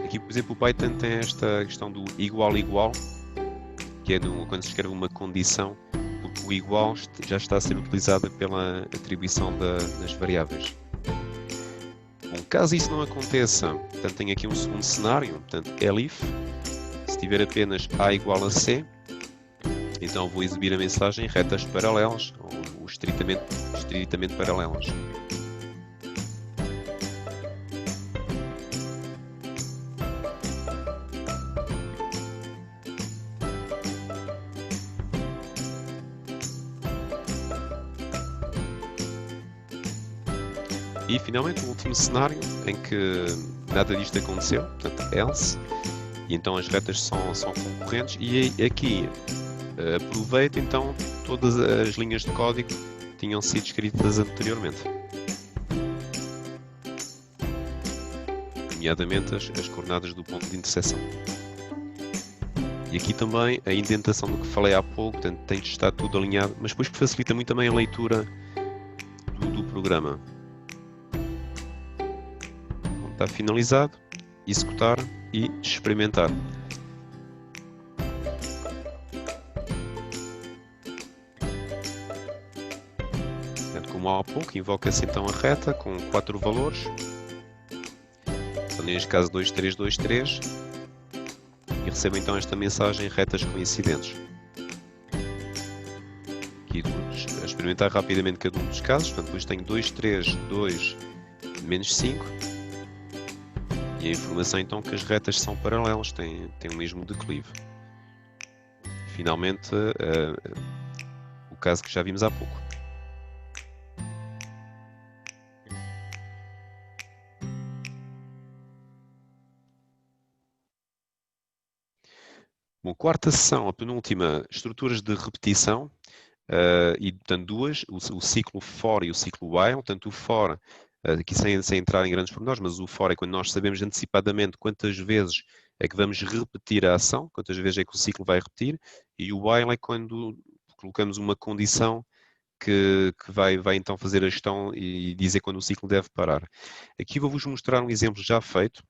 Aqui, por exemplo, o Python tem esta questão do igual, que é quando se escreve uma condição, porque o igual já está a ser utilizado pela atribuição das variáveis. Bom, caso isso não aconteça, portanto, tenho aqui um segundo cenário, portanto, elif, se tiver apenas A igual a C, então vou exibir a mensagem retas paralelas, ou estritamente paralelas. E finalmente o último cenário em que nada disto aconteceu, portanto else, e então as retas são concorrentes, e aqui aproveito então todas as linhas de código que tinham sido escritas anteriormente, nomeadamente as coordenadas do ponto de interseção. E aqui também a indentação do que falei há pouco, portanto tem de estar tudo alinhado, mas depois facilita muito também a leitura do programa. Está finalizado, executar e experimentar. Portanto, como há pouco, invoca-se então a reta com 4 valores. Então, neste caso 2323. E recebo então esta mensagem retas coincidentes. Aqui a experimentar rapidamente cada um dos casos. Portanto, depois tenho 2, 3, 2, menos 5. E a informação então que as retas são paralelas, têm o mesmo declive. Finalmente, o caso que já vimos há pouco. Bom, quarta sessão, a penúltima, estruturas de repetição, e portanto duas, o ciclo for e o ciclo while. Portanto o for, aqui sem entrar em grandes pormenores, mas o for é quando nós sabemos antecipadamente quantas vezes é que vamos repetir a ação, quantas vezes é que o ciclo vai repetir, e o while é quando colocamos uma condição que vai então fazer a gestão e dizer quando o ciclo deve parar. Aqui vou-vos mostrar um exemplo já feito,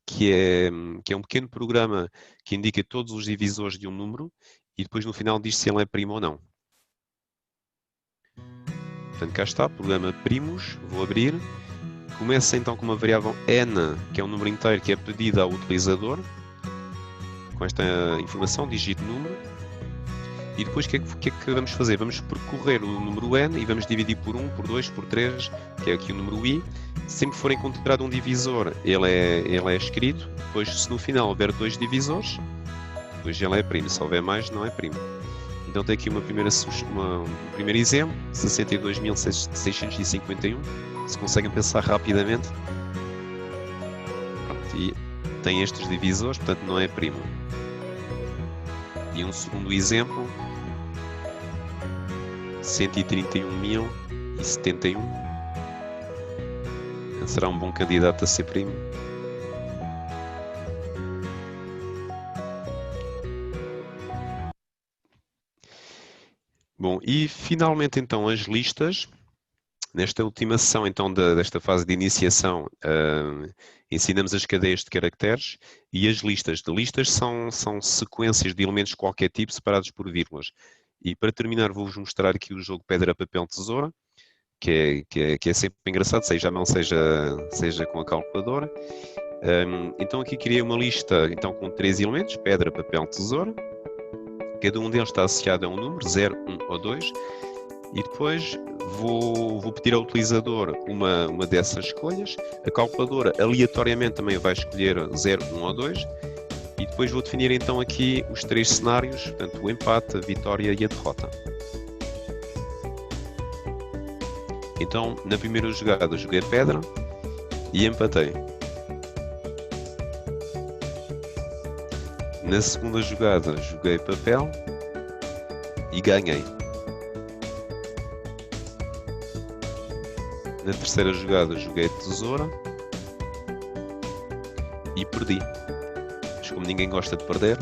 que é um pequeno programa que indica todos os divisores de um número e depois no final diz se ele é primo ou não. Portanto, cá está, programa primos, vou abrir. Começa então com uma variável n, que é um número inteiro que é pedida ao utilizador. Com esta informação, digito número. E depois o que é que vamos fazer? Vamos percorrer o número n e vamos dividir por 1, por 2, por 3, que é aqui o número i. Sempre que for encontrado um divisor, ele é escrito. Depois, se no final houver 2 divisores, depois ele é primo. Se houver mais, não é primo. Então tem aqui um primeiro exemplo, 62.651. Se conseguem pensar rapidamente. Pronto, e tem estes divisores, portanto não é primo. E um segundo exemplo, 131.071. Será um bom candidato a ser primo. Bom, e finalmente então as listas. Nesta última sessão então desta fase de iniciação, ensinamos as cadeias de caracteres e as listas. Listas são sequências de elementos de qualquer tipo separados por vírgulas. E para terminar vou-vos mostrar aqui o jogo pedra, papel, tesoura, que é sempre engraçado, seja à mão, seja com a calculadora. Então aqui criei uma lista então, com 3 elementos, pedra, papel, tesoura. Cada um deles está associado a um número, 0, 1 ou 2. E depois vou pedir ao utilizador uma dessas escolhas. A calculadora aleatoriamente também vai escolher 0, 1 ou 2. E depois vou definir então aqui os 3 cenários, portanto o empate, a vitória e a derrota. Então, na primeira jogada joguei pedra e empatei. Na segunda jogada joguei papel e ganhei. Na terceira jogada joguei tesoura e perdi. Mas como ninguém gosta de perder,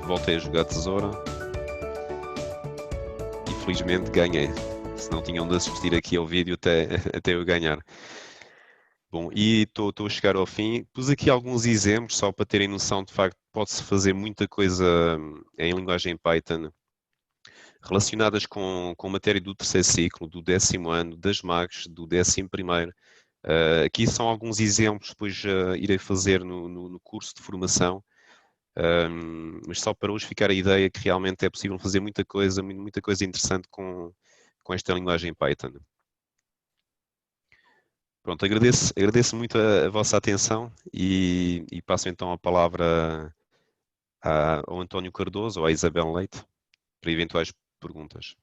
voltei a jogar tesoura e felizmente ganhei. Se não tinham de assistir aqui ao vídeo até eu ganhar. Bom, e estou a chegar ao fim. Pus aqui alguns exemplos só para terem noção, de facto, pode-se fazer muita coisa em linguagem Python relacionadas com matéria do terceiro ciclo, do 10º ano, das MAGs, do 11º. Aqui são alguns exemplos, depois irei fazer no curso de formação, mas só para hoje ficar a ideia que realmente é possível fazer muita coisa interessante com esta linguagem Python. Pronto, agradeço muito a vossa atenção e passo então a palavra ao António Cardoso ou à Isabel Leite para eventuais perguntas.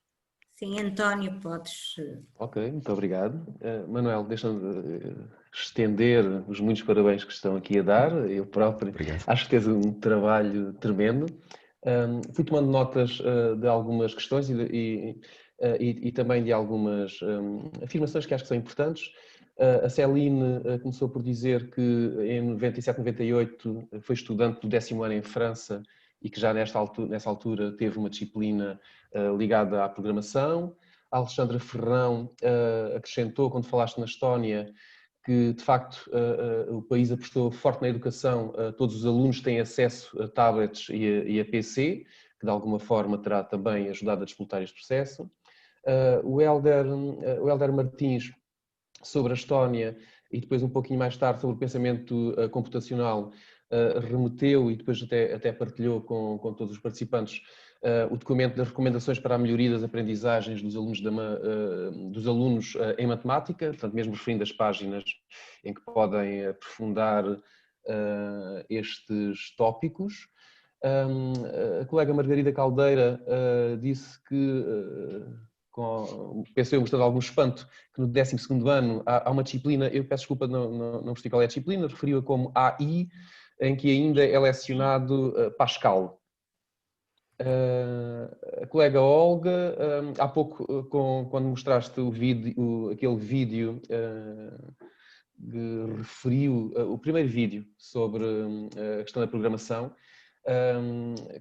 Sim, António, podes. Ok, muito obrigado. Manuel, deixa-me estender os muitos parabéns que estão aqui a dar. Eu próprio acho que tens um trabalho tremendo. Fui tomando notas de algumas questões e também de algumas afirmações que acho que são importantes. A Céline começou por dizer que em 97, 98 foi estudante do 10º ano em França e que já nessa altura teve uma disciplina ligada à programação. A Alexandra Ferrão acrescentou, quando falaste na Estónia, que de facto o país apostou forte na educação, todos os alunos têm acesso a tablets e a PC, que de alguma forma terá também ajudado a disputar este processo. O Helder Martins, sobre a Estónia, e depois um pouquinho mais tarde sobre o pensamento computacional, remeteu e depois até partilhou com todos os participantes o documento das recomendações para a melhoria das aprendizagens dos alunos em matemática, portanto, mesmo referindo as páginas em que podem aprofundar estes tópicos. A colega Margarida Caldeira disse que, penso eu, mostrando algum espanto, que no 12º ano há uma disciplina, eu peço desculpa, não percebi qual é a disciplina, referiu-a como AI, em que ainda é lecionado Pascal. A colega Olga, há pouco, quando mostraste aquele vídeo que referiu, o primeiro vídeo sobre a questão da programação,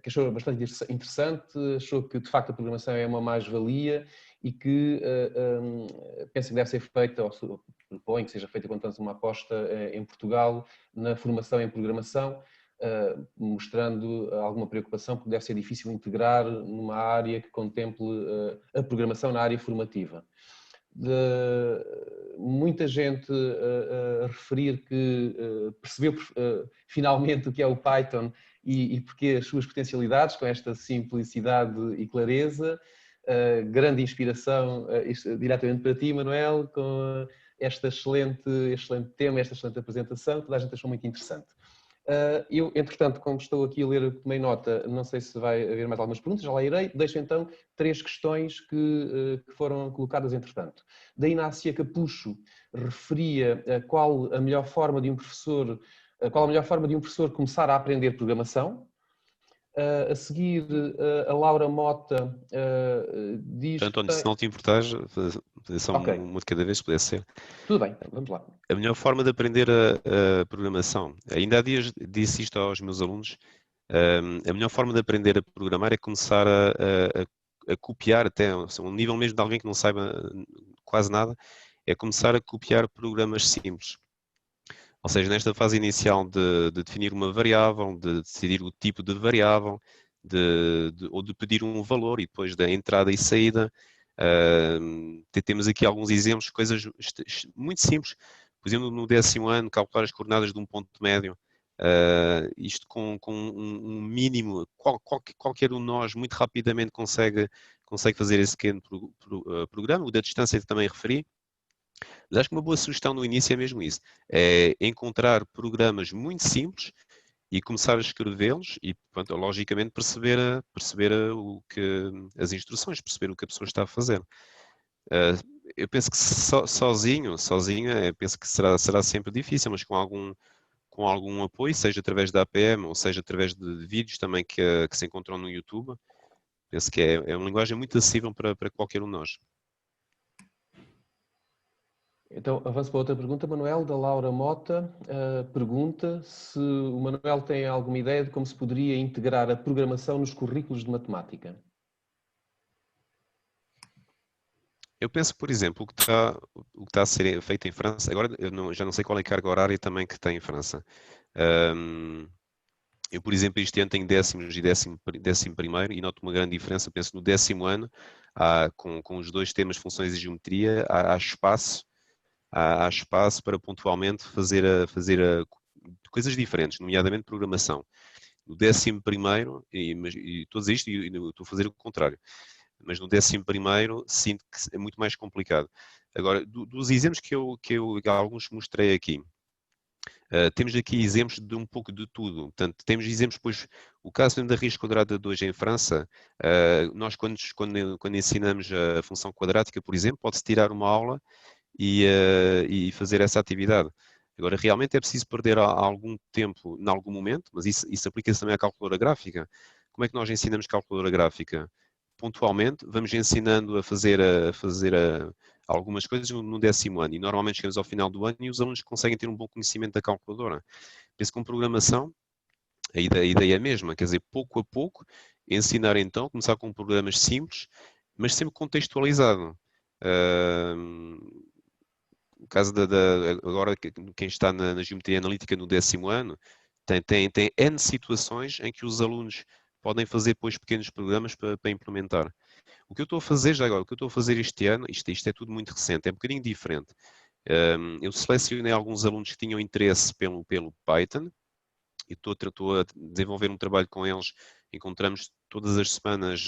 que achou bastante interessante, achou que de facto a programação é uma mais-valia e que pensa que deve ser feita, ou propõe que seja feita quanto antes uma aposta em Portugal na formação em programação, mostrando alguma preocupação porque deve ser difícil integrar numa área que contemple a programação na área formativa. Muita gente a referir que percebeu finalmente o que é o Python e porque as suas potencialidades, com esta simplicidade e clareza, grande inspiração diretamente para ti, Manuel, com este excelente tema, esta excelente apresentação, toda a gente achou muito interessante. Eu, entretanto, como estou aqui a ler, tomei nota, não sei se vai haver mais algumas perguntas, já lá irei, deixo então 3 questões que foram colocadas entretanto. Da Inácia Capucho, referia qual a melhor forma de um professor começar a aprender programação. A seguir, a Laura Mota diz... António, se não te importares, só uma de cada vez, se puder ser. Tudo bem, vamos lá. A melhor forma de aprender a programação. Ainda há dias disse isto aos meus alunos. A melhor forma de aprender a programar é começar a copiar, até um nível mesmo de alguém que não saiba quase nada, é começar a copiar programas simples. Ou seja, nesta fase inicial de definir uma variável, de decidir o tipo de variável, ou de pedir um valor e depois da entrada e saída. Temos aqui alguns exemplos, coisas muito simples. Por exemplo, no 10º ano, calcular as coordenadas de um ponto médio. Isto com um mínimo, qualquer um de nós muito rapidamente consegue fazer esse pequeno programa. O da distância também referi. Mas acho que uma boa sugestão no início é mesmo isso. É encontrar programas muito simples e começar a escrevê-los e, pronto, logicamente, perceber as instruções, perceber o que a pessoa está a fazer. Eu penso que sozinho, penso que será sempre difícil, mas com algum apoio, seja através da APM ou seja através de vídeos também que se encontram no YouTube, penso que é uma linguagem muito acessível para qualquer um de nós. Então, avanço para outra pergunta, Manuel, da Laura Mota. Pergunta se o Manuel tem alguma ideia de como se poderia integrar a programação nos currículos de matemática. Eu penso, por exemplo, o que está a ser feito em França, agora eu já não sei qual é a carga horária também que tem em França. Eu, por exemplo, este ano tenho 10º e 11º e noto uma grande diferença. Penso no 10º ano, com os 2 temas, funções e geometria, há espaço para pontualmente fazer coisas diferentes, nomeadamente programação. No 11º, e todos isto, e estou a fazer o contrário, mas no 11º sinto que é muito mais complicado. Agora, dos exemplos que eu alguns mostrei aqui, Temos aqui exemplos de um pouco de tudo. Portanto, temos exemplos, pois, o caso da raiz quadrada de 2 em França, nós quando ensinamos a função quadrática, por exemplo, pode-se tirar uma aula e fazer essa atividade. Agora, realmente é preciso perder algum tempo em algum momento, mas isso aplica-se também à calculadora gráfica. Como é que nós ensinamos calculadora gráfica? Pontualmente, vamos ensinando a fazer algumas coisas no 10º ano, e normalmente chegamos ao final do ano e os alunos conseguem ter um bom conhecimento da calculadora. Penso que com programação, a ideia é a mesma, quer dizer, pouco a pouco, ensinar então, começar com programas simples, mas sempre contextualizado. O caso agora, quem está na geometria analítica no 10º ano, tem N situações em que os alunos podem fazer depois pequenos programas para implementar. O que eu estou a fazer já agora, o que eu estou a fazer este ano, isto é tudo muito recente, é um bocadinho diferente. Eu selecionei alguns alunos que tinham interesse pelo Python e estou a desenvolver um trabalho com eles. Encontramos todas as semanas,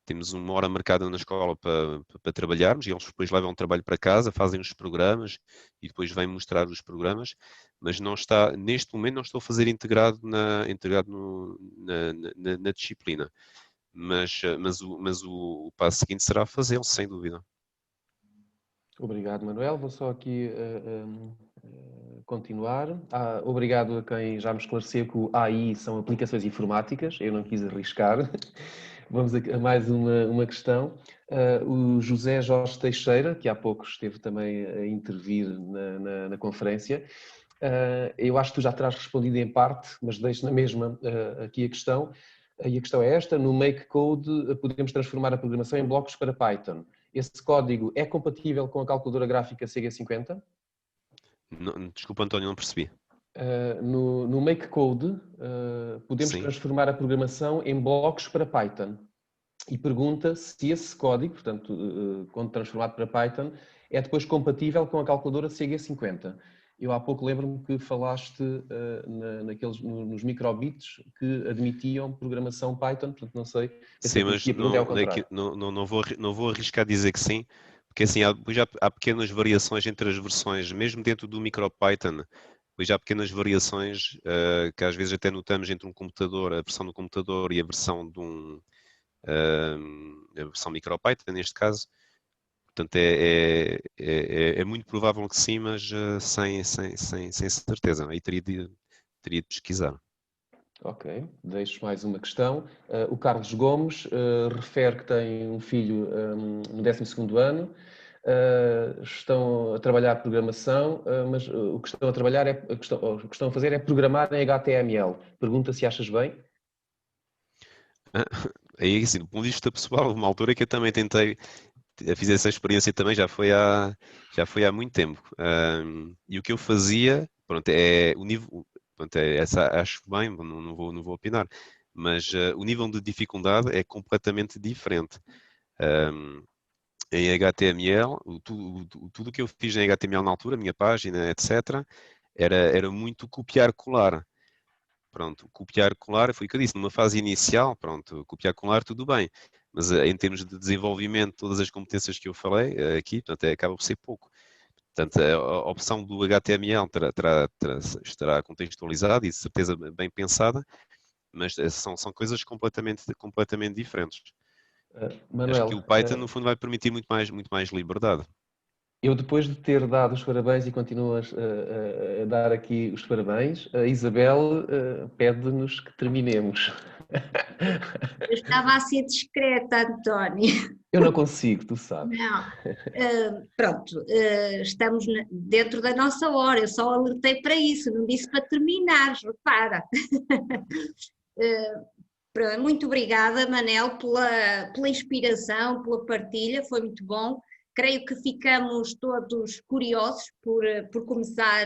temos uma hora marcada na escola para trabalharmos, e eles depois levam o trabalho para casa, fazem os programas e depois vêm mostrar os programas, mas não está, neste momento não estou a fazer integrado na disciplina. Mas o passo seguinte será fazê-lo, sem dúvida. Obrigado, Manuel. Vou só aqui continuar. Obrigado a quem já me esclareceu que o AI são aplicações informáticas. Eu não quis arriscar. Vamos a mais uma questão. O José Jorge Teixeira, que há pouco esteve também a intervir na conferência, eu acho que tu já terás respondido em parte, mas deixo na mesma aqui a questão. E a questão é esta: no Make Code podemos transformar a programação em blocos para Python. Esse código é compatível com a calculadora gráfica CG50? Não, desculpa, António, não percebi. No Make Code podemos transformar a programação em blocos para Python. E pergunta se esse código, portanto, quando transformado para Python, é depois compatível com a calculadora CG50. Eu há pouco lembro-me que falaste nos microbits que admitiam programação Python, portanto não sei. Sim, mas não vou arriscar dizer que sim, porque assim há pequenas variações entre as versões, mesmo dentro do MicroPython, pois há pequenas variações que às vezes até notamos entre um computador, a versão do computador e a versão a versão MicroPython, neste caso. Portanto, é muito provável que sim, mas sem certeza. Aí teria de pesquisar. Ok, deixo mais uma questão. O Carlos Gomes refere que tem um filho no 12º ano, estão a trabalhar programação, mas o que estão a trabalhar o que estão a fazer é programar em HTML. Pergunta se achas bem? Aí, assim, do ponto de vista pessoal, uma altura que eu também fiz essa experiência também, já foi há muito tempo. E o que eu fazia, pronto, o nível, pronto, acho bem, não vou opinar, mas o nível de dificuldade é completamente diferente. Em HTML, tudo o que eu fiz em HTML na altura, a minha página, etc., era muito copiar-colar. Pronto, copiar-colar, foi o que eu disse, numa fase inicial, pronto, copiar-colar tudo bem, mas em termos de desenvolvimento, todas as competências que eu falei aqui, portanto, acaba por ser pouco. Portanto, a opção do HTML estará contextualizada e de certeza bem pensada, mas são coisas completamente diferentes. Manuel, acho que o Python, no fundo, vai permitir muito mais liberdade. Eu, depois de ter dado os parabéns e continuas a dar aqui os parabéns, a Isabel pede-nos que terminemos. Eu estava a ser discreta, António. Eu não consigo, tu sabes. Não. Pronto, estamos dentro da nossa hora, eu só alertei para isso, não disse para terminar, repara. Muito obrigada, Manel, pela inspiração, pela partilha, foi muito bom. Creio que ficamos todos curiosos por começar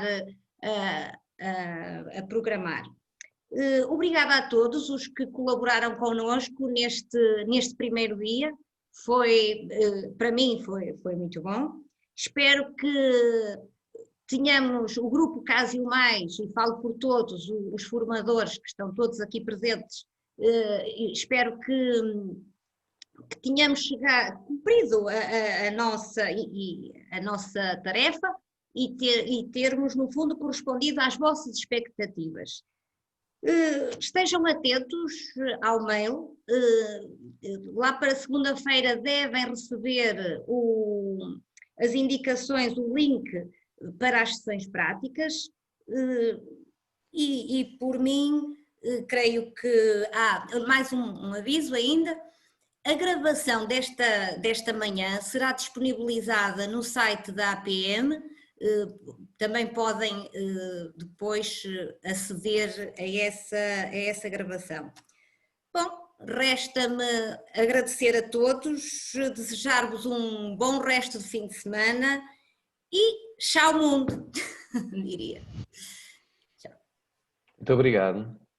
a programar. Obrigada a todos os que colaboraram connosco neste primeiro dia. Para mim foi muito bom. Espero que tenhamos o grupo Casio Mais, e falo por todos os formadores que estão todos aqui presentes, espero que tenhamos cumprido a nossa tarefa e termos, no fundo, correspondido às vossas expectativas. Estejam atentos ao mail, lá para segunda-feira devem receber as indicações, o link para as sessões práticas e por mim, creio que há mais um aviso ainda. A gravação desta manhã será disponibilizada no site da APM, também podem depois aceder a essa gravação. Bom, resta-me agradecer a todos, desejar-vos um bom resto de fim de semana e tchau mundo, diria. Muito obrigado.